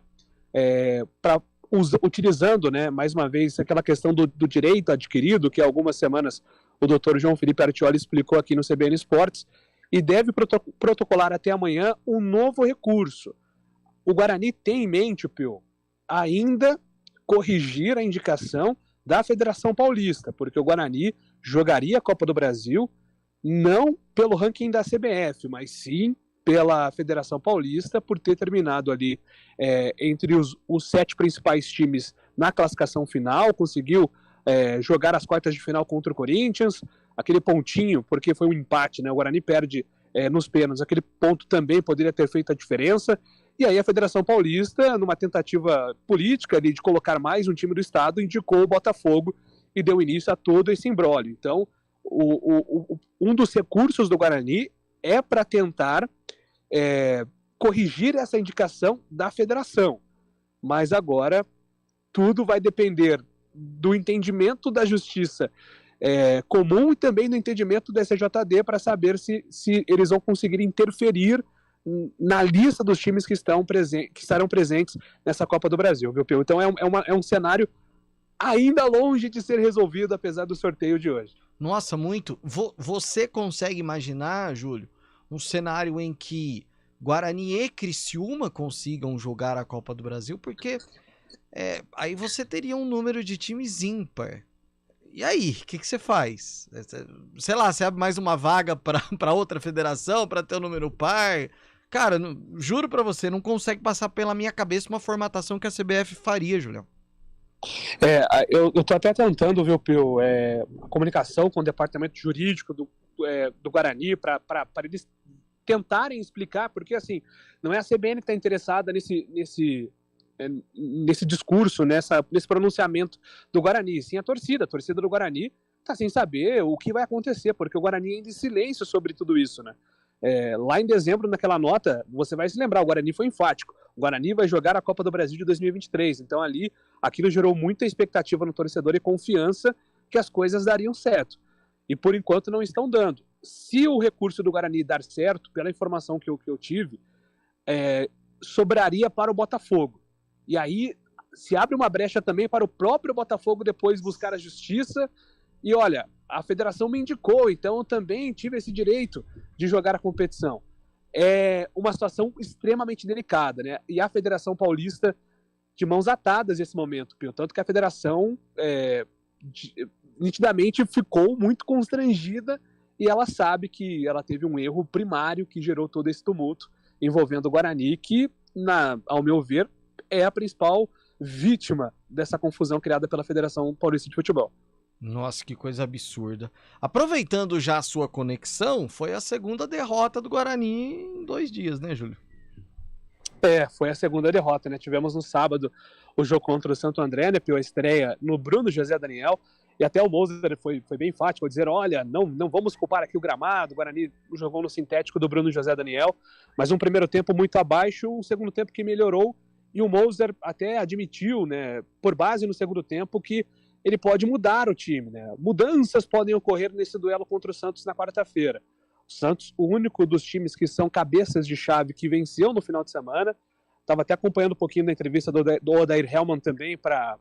utilizando, né, mais uma vez, aquela questão do direito adquirido, que há algumas semanas o doutor João Felipe Artioli explicou aqui no CBN Esportes, e deve protocolar até amanhã um novo recurso. O Guarani tem em mente, Pio, ainda corrigir a indicação da Federação Paulista, porque o Guarani jogaria a Copa do Brasil não pelo ranking da CBF, mas sim pela Federação Paulista, por ter terminado ali entre os 7 principais times na classificação final, conseguiu jogar as quartas de final contra o Corinthians, aquele pontinho, porque foi um empate, né? O Guarani perde nos pênaltis, aquele ponto também poderia ter feito a diferença. E aí a Federação Paulista, numa tentativa política de colocar mais um time do estado, indicou o Botafogo e deu início a todo esse imbróglio. Então, um dos recursos do Guarani é para tentar corrigir essa indicação da federação. Mas agora tudo vai depender do entendimento da justiça comum e também do entendimento do STJD para saber se eles vão conseguir interferir na lista dos times que estarão presentes nessa Copa do Brasil, viu, Pio? Então é um cenário ainda longe de ser resolvido, apesar do sorteio de hoje.
Nossa, muito. Você consegue imaginar, Júlio, um cenário em que Guarani e Criciúma consigam jogar a Copa do Brasil? Porque aí você teria um número de times ímpar. E aí, o que você faz? Sei lá, você abre mais uma vaga para outra federação, para ter um número par? Cara, juro pra você, não consegue passar pela minha cabeça uma formatação que a CBF faria, Julião.
Eu tô até tentando, viu, Pio, a comunicação com o departamento jurídico do Guarani para eles tentarem explicar, porque assim, não é a CBN que está interessada nesse discurso, nesse pronunciamento do Guarani, sim a torcida do Guarani está sem saber o que vai acontecer, porque o Guarani ainda em silêncio sobre tudo isso, né? Lá em dezembro, naquela nota, você vai se lembrar, o Guarani foi enfático. O Guarani vai jogar a Copa do Brasil de 2023. Então ali, aquilo gerou muita expectativa no torcedor e confiança que as coisas dariam certo. E por enquanto não estão dando. Se o recurso do Guarani dar certo, pela informação que eu tive, sobraria para o Botafogo. E aí se abre uma brecha também para o próprio Botafogo depois buscar a justiça. E olha, a federação me indicou, então eu também tive esse direito de jogar a competição. É uma situação extremamente delicada, né? E a Federação Paulista de mãos atadas nesse momento, Pio. Tanto que a federação nitidamente ficou muito constrangida e ela sabe que ela teve um erro primário que gerou todo esse tumulto envolvendo o Guarani, que, ao meu ver, é a principal vítima dessa confusão criada pela Federação Paulista de Futebol.
Nossa, que coisa absurda. Aproveitando já a sua conexão, foi a segunda derrota do Guarani em 2 dias, né, Júlio?
Foi a segunda derrota, né? Tivemos no sábado o jogo contra o Santo André, né? Pela estreia no Bruno José Daniel. E até o Moser foi bem enfático, dizer, olha, não vamos culpar aqui o gramado, o Guarani jogou no sintético do Bruno José Daniel, mas um primeiro tempo muito abaixo, um segundo tempo que melhorou, e o Moser até admitiu, né, por base no segundo tempo, que ele pode mudar o time, né? Mudanças podem ocorrer nesse duelo contra o Santos na quarta-feira. O Santos, o único dos times que são cabeças de chave que venceu no final de semana. Estava até acompanhando um pouquinho da entrevista do Odair Hellmann também para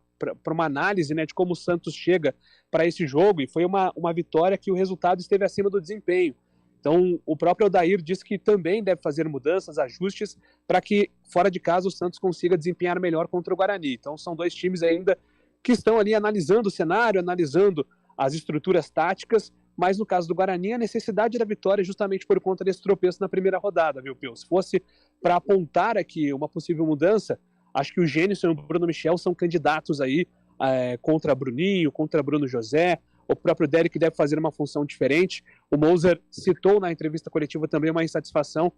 uma análise, né, de como o Santos chega para esse jogo, e foi uma vitória que o resultado esteve acima do desempenho. Então, o próprio Odair disse que também deve fazer mudanças, ajustes, para que fora de casa o Santos consiga desempenhar melhor contra o Guarani. Então, são 2 times ainda que estão ali analisando o cenário, analisando as estruturas táticas, mas no caso do Guarani, a necessidade da vitória é justamente por conta desse tropeço na primeira rodada, viu, Pio? Se fosse para apontar aqui uma possível mudança, acho que o Gênison e o Bruno Michel são candidatos aí contra Bruninho, contra Bruno José, o próprio Derek deve fazer uma função diferente. O Moser citou na entrevista coletiva também uma insatisfação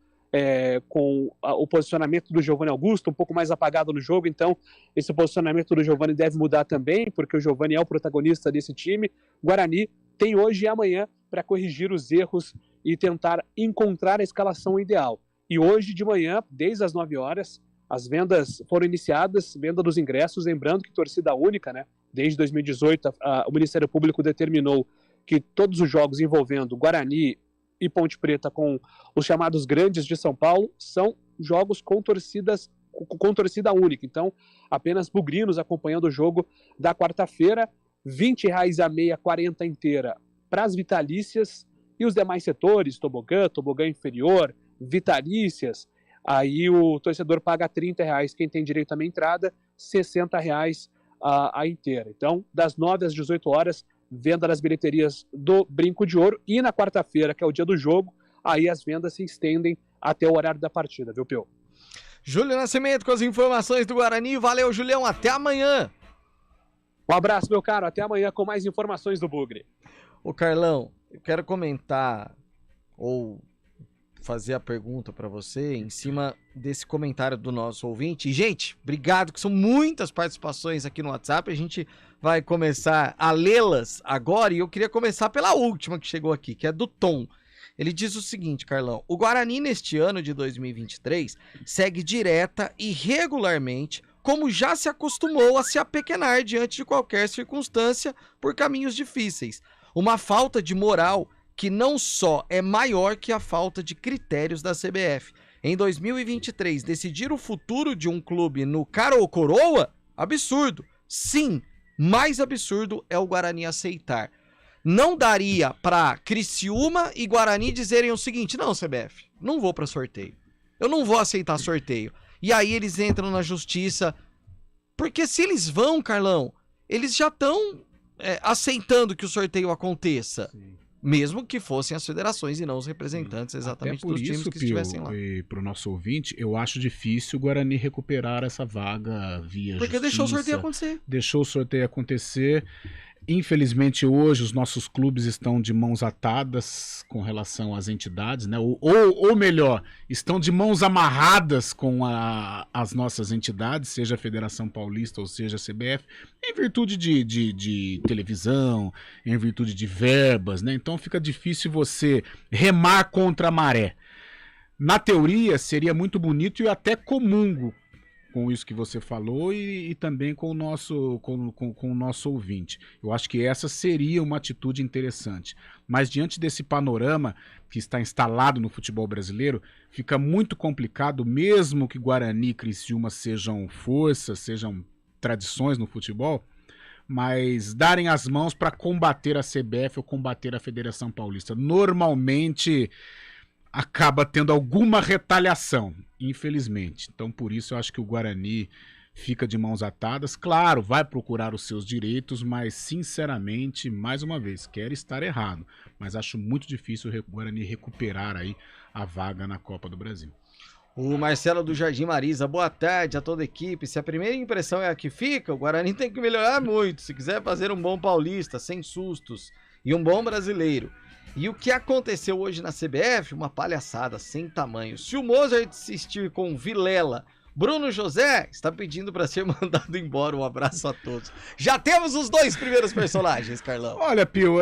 com o posicionamento do Giovanni Augusto, um pouco mais apagado no jogo, então esse posicionamento do Giovanni deve mudar também, porque o Giovanni é o protagonista desse time. Guarani tem hoje e amanhã para corrigir os erros e tentar encontrar a escalação ideal. E hoje de manhã, desde as 9 horas, as vendas foram iniciadas, venda dos ingressos, lembrando que torcida única, né? Desde 2018, o Ministério Público determinou que todos os jogos envolvendo Guarani e Ponte Preta com os chamados grandes de São Paulo são jogos com torcida única. Então, apenas bugrinos acompanhando o jogo da quarta-feira, R$20 a meia, 40 inteira para as vitalícias, e os demais setores, tobogã inferior, vitalícias, aí o torcedor paga R$30, quem tem direito à meia entrada, R$60 a inteira. Então, das 9 às 18 horas, venda nas bilheterias do Brinco de Ouro, e na quarta-feira, que é o dia do jogo, aí as vendas se estendem até o horário da partida, viu, Pio?
Júlio Nascimento com as informações do Guarani. Valeu, Julião, até amanhã.
Um abraço, meu caro, até amanhã com mais informações do Bugre.
Ô, Carlão, eu quero comentar ou fazer a pergunta para você em cima desse comentário do nosso ouvinte. E, gente, obrigado, que são muitas participações aqui no WhatsApp. A gente vai começar a lê-las agora, e eu queria começar pela última que chegou aqui, que é do Tom. Ele diz o seguinte, Carlão: o Guarani neste ano de 2023 segue direta e regularmente, como já se acostumou a se apequenar diante de qualquer circunstância por caminhos difíceis. Uma falta de moral que não só é maior que a falta de critérios da CBF. Em 2023, decidir o futuro de um clube no cara ou coroa? Absurdo. Sim, mais absurdo é o Guarani aceitar. Não daria para Criciúma e Guarani dizerem o seguinte: não, CBF, não vou para sorteio. Eu não vou aceitar sorteio. E aí eles entram na justiça. Porque se eles vão, Carlão, eles já estão aceitando que o sorteio aconteça. Sim. Mesmo que fossem as federações e não os representantes exatamente dos times que estivessem lá.
E para o nosso ouvinte, eu acho difícil o Guarani recuperar essa vaga via
Porque
justiça.
Deixou o sorteio acontecer.
Deixou o sorteio acontecer. Infelizmente, hoje, os nossos clubes estão de mãos atadas com relação às entidades, né? Ou melhor, estão de mãos amarradas com as nossas entidades, seja a Federação Paulista ou seja a CBF, em virtude de televisão, em virtude de verbas, né? Então fica difícil você remar contra a maré. Na teoria, seria muito bonito e até comungo com isso que você falou e também com o nosso ouvinte. Eu acho que essa seria uma atitude interessante. Mas diante desse panorama que está instalado no futebol brasileiro, fica muito complicado, mesmo que Guarani e Criciúma sejam forças, sejam tradições no futebol, mas darem as mãos para combater a CBF ou combater a Federação Paulista. Normalmente acaba tendo alguma retaliação, infelizmente. Então, por isso, eu acho que o Guarani fica de mãos atadas. Claro, vai procurar os seus direitos, mas, sinceramente, mais uma vez, quero estar errado, mas acho muito difícil o Guarani recuperar aí a vaga na Copa do Brasil.
O Marcelo do Jardim Marisa, boa tarde a toda a equipe. Se a primeira impressão é a que fica, o Guarani tem que melhorar muito. Se quiser fazer um bom paulista, sem sustos, e um bom brasileiro. E o que aconteceu hoje na CBF? Uma palhaçada sem tamanho. Se o Mozart insistir com Vilela, Bruno José está pedindo para ser mandado embora. Um abraço a todos. Já temos os 2 primeiros personagens, Carlão.
Olha, Pio,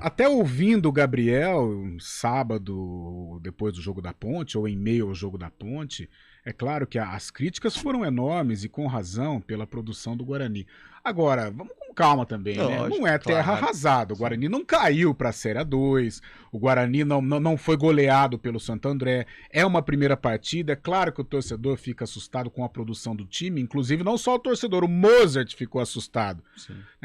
até ouvindo o Gabriel, sábado, depois do Jogo da Ponte, ou em meio ao Jogo da Ponte, é claro que as críticas foram enormes e com razão pela produção do Guarani. Agora, vamos com calma também, né? Não é terra arrasada. O Guarani não caiu para a Série A2, o Guarani não foi goleado pelo Santo André. É uma primeira partida. É claro que o torcedor fica assustado com a produção do time, inclusive não só o torcedor, o Mozart ficou assustado.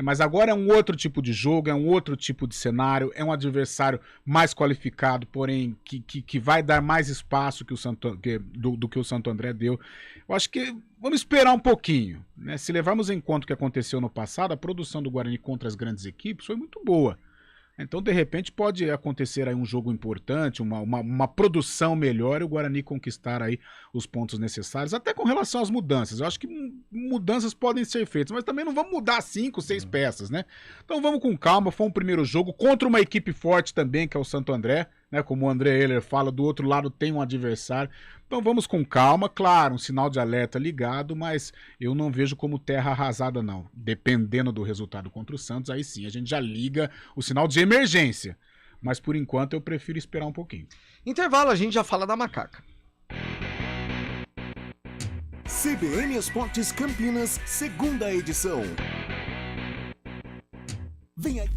Mas agora é um outro tipo de jogo, é um outro tipo de cenário, é um adversário mais qualificado, porém que vai dar mais espaço do que o Santo André deu. Eu acho que vamos esperar um pouquinho, né? Se levarmos em conta o que aconteceu no passado, a produção do Guarani contra as grandes equipes foi muito boa. Então, de repente, pode acontecer aí um jogo importante, uma produção melhor e o Guarani conquistar aí os pontos necessários, até com relação às mudanças. Eu acho que mudanças podem ser feitas, mas também não vamos mudar 5, 6 peças, né? Então vamos com calma, foi um primeiro jogo contra uma equipe forte também, que é o Santo André, né? Como o André Ehler fala, do outro lado tem um adversário. Então vamos com calma, claro, um sinal de alerta ligado, mas eu não vejo como terra arrasada não. Dependendo do resultado contra o Santos, aí sim, a gente já liga o sinal de emergência. Mas por enquanto eu prefiro esperar um pouquinho.
Intervalo, a gente já fala da macaca.
CBN Esportes Campinas, segunda edição. Vem aí.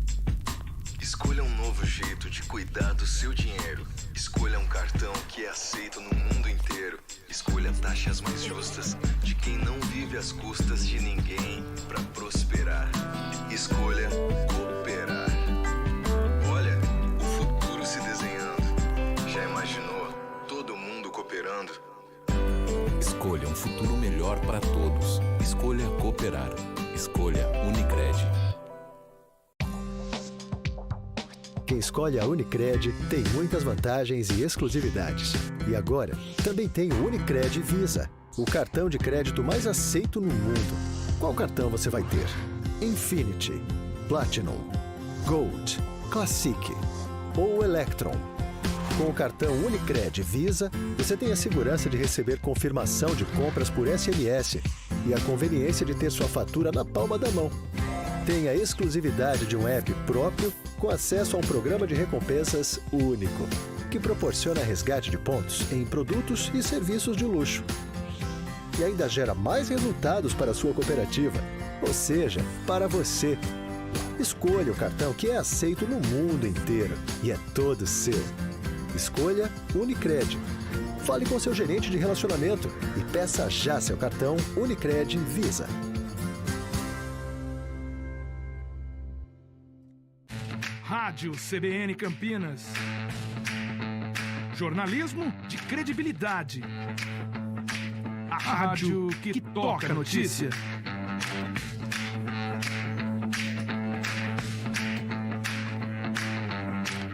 Escolha um novo jeito de cuidar do seu dinheiro. Escolha um cartão que é aceito no mundo inteiro. Escolha taxas mais justas de quem não vive às custas de ninguém para prosperar. Escolha cooperar. Olha, o futuro se desenhando. Já imaginou todo mundo cooperando?
Escolha um futuro melhor para todos. Escolha cooperar. Escolha Unicred.
Quem escolhe a Unicred tem muitas vantagens e exclusividades. E agora, também tem o Unicred Visa, o cartão de crédito mais aceito no mundo. Qual cartão você vai ter? Infinity, Platinum, Gold, Classic ou Electron? Com o cartão Unicred Visa, você tem a segurança de receber confirmação de compras por SMS e a conveniência de ter sua fatura na palma da mão. Tem a exclusividade de um app próprio com acesso a um programa de recompensas único, que proporciona resgate de pontos em produtos e serviços de luxo. E ainda gera mais resultados para a sua cooperativa, ou seja, para você. Escolha o cartão que é aceito no mundo inteiro e é todo seu. Escolha Unicred. Fale com seu gerente de relacionamento e peça já seu cartão Unicred Visa.
Rádio CBN Campinas. Jornalismo de credibilidade. A rádio que toca a notícia.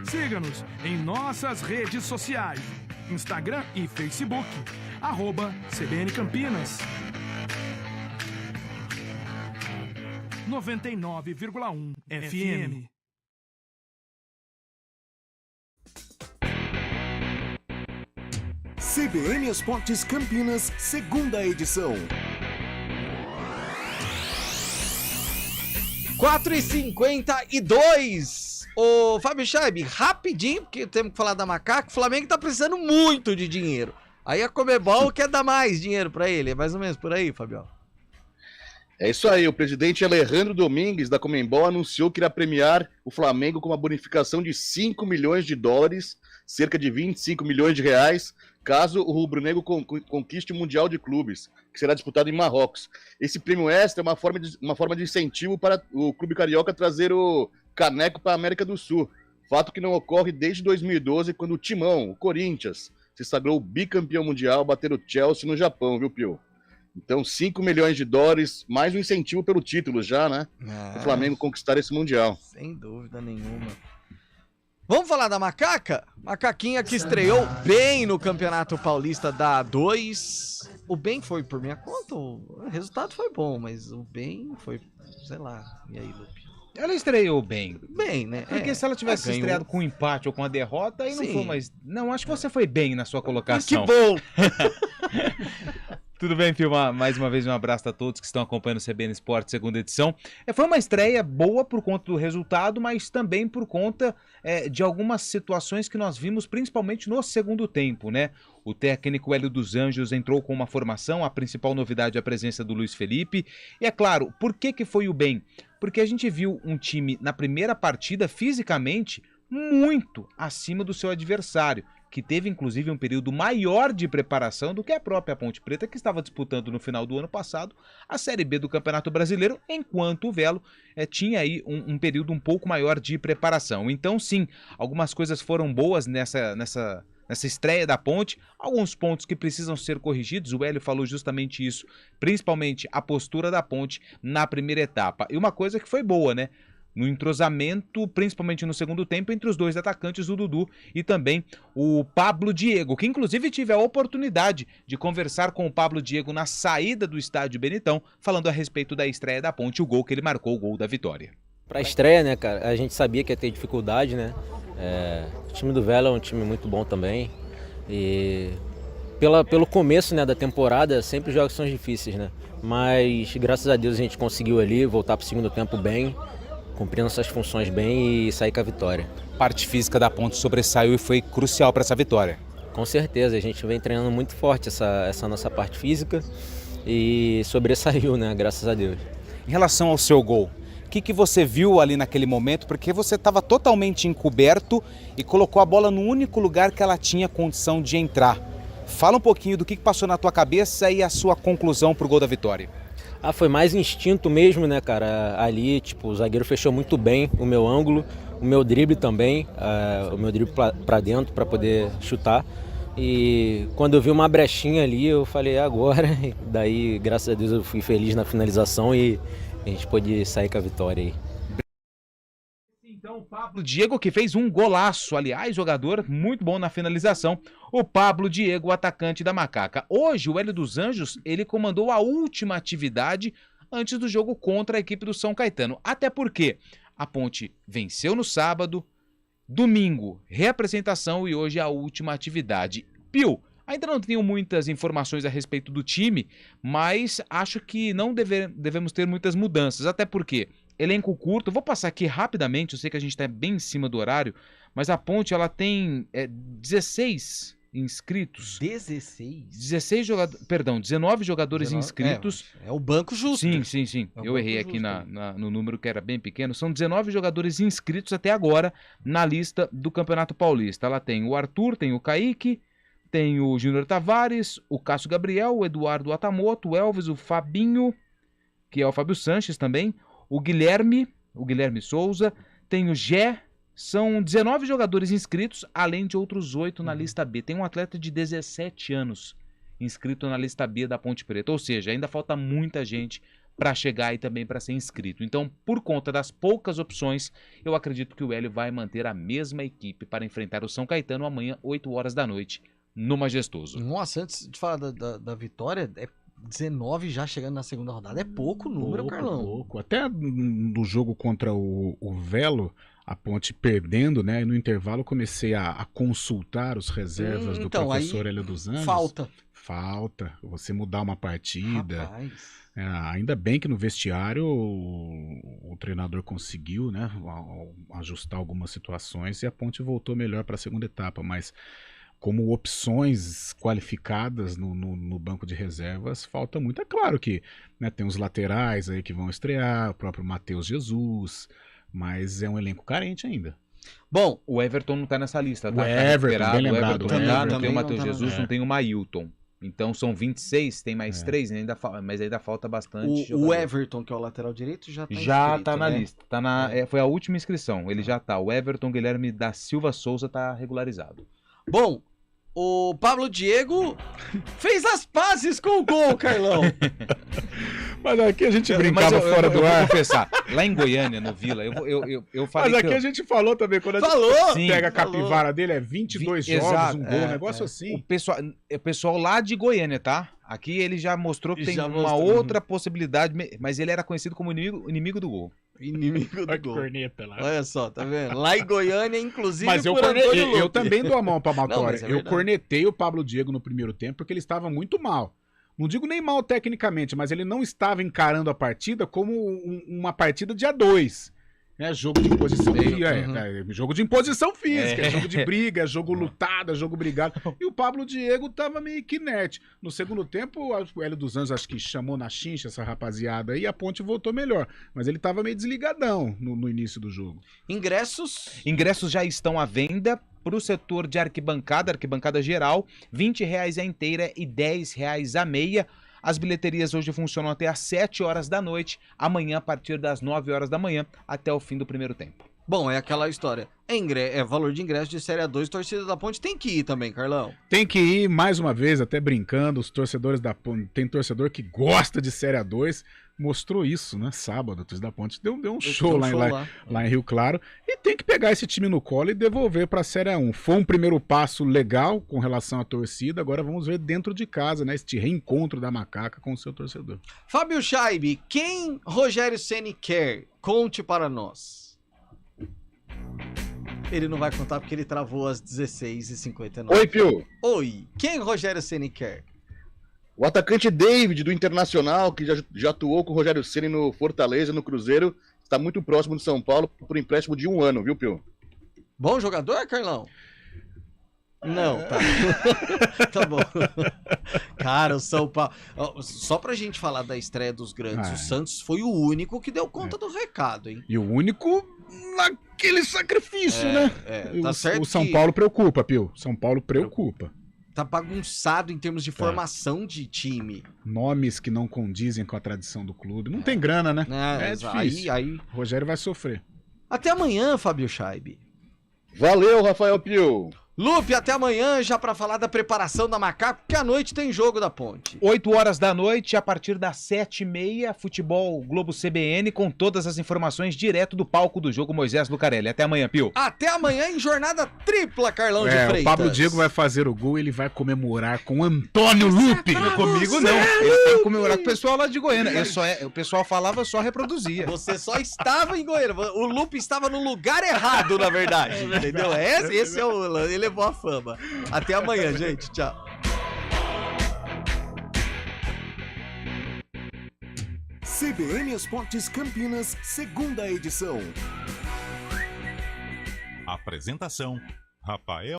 Siga-nos em nossas redes sociais. Instagram e Facebook. @CBN Campinas. 99,1 FM.
CBN Esportes Campinas, segunda edição.
4h52. Ô, Fábio Scheib, rapidinho, porque temos que falar da macaca. O Flamengo tá precisando muito de dinheiro. Aí a Conmebol quer dar mais dinheiro pra ele. É mais ou menos por aí, Fabião.
É isso aí, o presidente Alejandro Domingues da Conmebol anunciou que irá premiar o Flamengo com uma bonificação de $5 milhões, cerca de 25 milhões de reais, caso o rubro-negro conquiste o Mundial de Clubes, que será disputado em Marrocos. Esse prêmio extra é uma forma de incentivo para o clube carioca trazer o caneco para a América do Sul, fato que não ocorre desde 2012, quando o Timão, o Corinthians, se sagrou bicampeão mundial, batendo o Chelsea no Japão, viu, Pio? Então, $5 milhões, mais um incentivo pelo título já, né? O Flamengo conquistar esse Mundial.
Sem dúvida nenhuma. Vamos falar da Macaca? Macaquinha que estreou bem no Campeonato Paulista da A2. O bem foi por minha conta, o resultado foi bom, mas o bem foi, sei lá. E aí, Lupe?
Ela estreou bem.
Bem, né?
Porque se ela tivesse estreado com um empate ou com a derrota, aí não foi mais... Não, acho que você foi bem na sua colocação.
Que bom!
Tudo bem, Filma? Mais uma vez um abraço a todos que estão acompanhando o CBN Esporte, segunda edição. Foi uma estreia boa por conta do resultado, mas também por conta de algumas situações que nós vimos, principalmente no segundo tempo, né? O técnico Hélio dos Anjos entrou com uma formação, a principal novidade é a presença do Luiz Felipe. E é claro, por que foi o bem? Porque a gente viu um time na primeira partida, fisicamente, muito acima do seu adversário, que teve inclusive um período maior de preparação do que a própria Ponte Preta, que estava disputando no final do ano passado a Série B do Campeonato Brasileiro, enquanto o Velo tinha aí um período um pouco maior de preparação. Então sim, algumas coisas foram boas nessa estreia da Ponte, alguns pontos que precisam ser corrigidos, o Hélio falou justamente isso, principalmente a postura da Ponte na primeira etapa. E uma coisa que foi boa, né? No entrosamento, principalmente no segundo tempo, entre os dois atacantes, o Dudu e também o Pablo Diego, que inclusive tive a oportunidade de conversar com o Pablo Diego na saída do estádio Benitão, falando a respeito da estreia da Ponte, o gol que ele marcou, o gol da vitória.
Pra estreia, né, cara, a gente sabia que ia ter dificuldade, né, o time do Velo é um time muito bom também, e pelo começo, né, da temporada, sempre os jogos são difíceis, né, mas graças a Deus a gente conseguiu ali voltar pro segundo tempo bem, cumprindo suas funções bem e sair com a vitória.
A parte física da Ponte sobressaiu e foi crucial para essa vitória.
Com certeza, a gente vem treinando muito forte essa nossa parte física e sobressaiu, né? Graças a Deus.
Em relação ao seu gol, o que você viu ali naquele momento? Porque você estava totalmente encoberto e colocou a bola no único lugar que ela tinha condição de entrar. Fala um pouquinho do que passou na tua cabeça e a sua conclusão para o gol da vitória.
Foi mais instinto mesmo, né, cara? Ali, tipo, o zagueiro fechou muito bem o meu ângulo, o meu drible também, o meu drible pra dentro para poder chutar. E quando eu vi uma brechinha ali, eu falei, agora. E daí, graças a Deus, eu fui feliz na finalização e a gente pôde sair com a vitória aí.
Então, o Pablo Diego, que fez um golaço, aliás, jogador muito bom na finalização, o Pablo Diego, o atacante da Macaca. Hoje, o Hélio dos Anjos, ele comandou a última atividade antes do jogo contra a equipe do São Caetano. Até porque a Ponte venceu no sábado, domingo, reapresentação e hoje a última atividade. Pio, ainda não tenho muitas informações a respeito do time, mas acho que não devemos ter muitas mudanças, até porque elenco curto, vou passar aqui rapidamente, eu sei que a gente está bem em cima do horário, mas a Ponte ela tem 16 inscritos. 19 jogadores inscritos.
É o banco justo.
Sim. Eu errei aqui no número que era bem pequeno. São 19 jogadores inscritos até agora na lista do Campeonato Paulista. Ela tem o Arthur, tem o Kaique, tem o Júnior Tavares, o Cássio Gabriel, o Eduardo Atamoto, o Elvis, o Fabinho, que é o Fábio Sanches também, o Guilherme Souza, tem o Gé, são 19 jogadores inscritos, além de outros 8 na lista B. Tem um atleta de 17 anos inscrito na lista B da Ponte Preta, ou seja, ainda falta muita gente para chegar e também para ser inscrito. Então, por conta das poucas opções, eu acredito que o Hélio vai manter a mesma equipe para enfrentar o São Caetano amanhã, 8 horas da noite, no Majestoso.
Nossa, antes de falar da vitória, 19 já chegando na segunda rodada. É pouco número, Carlão.
Pouco. Até no jogo contra o Velo, a Ponte perdendo, né? E no intervalo comecei a consultar os reservas do professor Hélio dos Anjos. Falta. Você mudar uma partida. Ainda bem que no vestiário o treinador conseguiu, né? Ajustar algumas situações e a Ponte voltou melhor para a segunda etapa, mas como opções qualificadas no banco de reservas, falta muito. É claro que, né, tem os laterais aí que vão estrear, o próprio Matheus Jesus, mas é um elenco carente ainda.
Bom, o Everton não tá nessa lista, tá?
O Everton, bem lembrado.
Não tem o Matheus Jesus, não tem o Mailton. Então são 26, tem mais 3, mas ainda falta bastante.
O Everton, que é o lateral direito, já tá inscrito,
já tá na lista. Foi a última inscrição, ele já tá. O Everton Guilherme da Silva Souza tá regularizado.
Bom, o Pablo Diego fez as pazes com o gol, Carlão.
Mas aqui a gente brincava fora do ar.
Eu vou confessar, lá em Goiânia, no Vila, eu falei.
Mas aqui a gente falou também, quando a gente pega a capivara dele, é 22 jogos, um gol, um negócio assim.
O pessoal lá de Goiânia, tá? Aqui ele já mostrou que tem uma outra possibilidade, mas ele era conhecido como inimigo do gol.
Inimigo do gol.
Corneta lá.
Olha só, tá vendo? Lá em Goiânia, inclusive,
mas eu também dou a mão pra Maltória. Eu cornetei o Pablo Diego no primeiro tempo porque ele estava muito mal. Não digo nem mal tecnicamente, mas ele não estava encarando a partida como uma partida de A2. É jogo de imposição física, jogo de imposição física, é jogo de briga, é jogo lutado, é jogo brigado. E o Pablo Diego tava meio que inerte. No segundo tempo, o Hélio dos Anjos acho que chamou na chincha essa rapaziada aí e a Ponte voltou melhor. Mas ele tava meio desligadão no início do jogo.
Ingressos já estão à venda para o setor de arquibancada geral, R$20 a inteira e R$10 a meia. As bilheterias hoje funcionam até às 7 horas da noite, amanhã a partir das 9 horas da manhã, até o fim do primeiro tempo.
Bom, é aquela história. É valor de ingresso de Série A2, torcida da Ponte tem que ir também, Carlão.
Tem que ir, mais uma vez, até brincando, os torcedores da Ponte, tem torcedor que gosta de Série A2, mostrou isso, né, sábado, a torcida da Ponte deu um show lá em Rio Claro, e tem que pegar esse time no colo e devolver para a Série A1. Foi um primeiro passo legal com relação à torcida, agora vamos ver dentro de casa, né, este reencontro da Macaca com o seu torcedor.
Fábio Scheibe, quem Rogério Ceni quer? Conte para nós. Ele não vai contar porque ele travou às 16h59.
Oi, Pio.
Oi. Quem Rogério Ceni quer?
O atacante David, do Internacional, que já atuou com o Rogério Ceni no Fortaleza, no Cruzeiro, está muito próximo do São Paulo por empréstimo de 1 ano, viu, Pio?
Bom jogador, Carlão? Não, tá. Tá bom. Cara, o São Paulo... Só pra gente falar da estreia dos grandes, o Santos foi o único que deu conta do recado, hein?
E o único naquele sacrifício, né?
Tá certo
o São Paulo preocupa, Pio. São Paulo preocupa.
Tá bagunçado em termos de formação de time.
Nomes que não condizem com a tradição do clube. Não tem grana, né? É difícil.
Aí...
O Rogério vai sofrer.
Até amanhã, Fábio Scheibe.
Valeu, Rafael Pio.
Lupe, até amanhã já pra falar da preparação da Macaco, porque à noite tem jogo da Ponte.
8 horas da noite, a partir das 7h30, Futebol Globo CBN, com todas as informações direto do palco do jogo Moisés Lucarelli. Até amanhã, Pio.
Até amanhã em jornada tripla, Carlão de Freitas.
O Pablo Diego vai fazer o gol e ele vai comemorar com Antônio Lupe.
Comigo não. Ele vai comemorar com o pessoal lá de Goiânia. O pessoal falava, eu só reproduzia.
Você só estava em Goiânia. O Lupe estava no lugar errado, na verdade. Entendeu? Esse é o... Ele levou a fama. Até amanhã, gente. Tchau.
CBN Esportes Campinas, segunda edição.
Apresentação: Rafael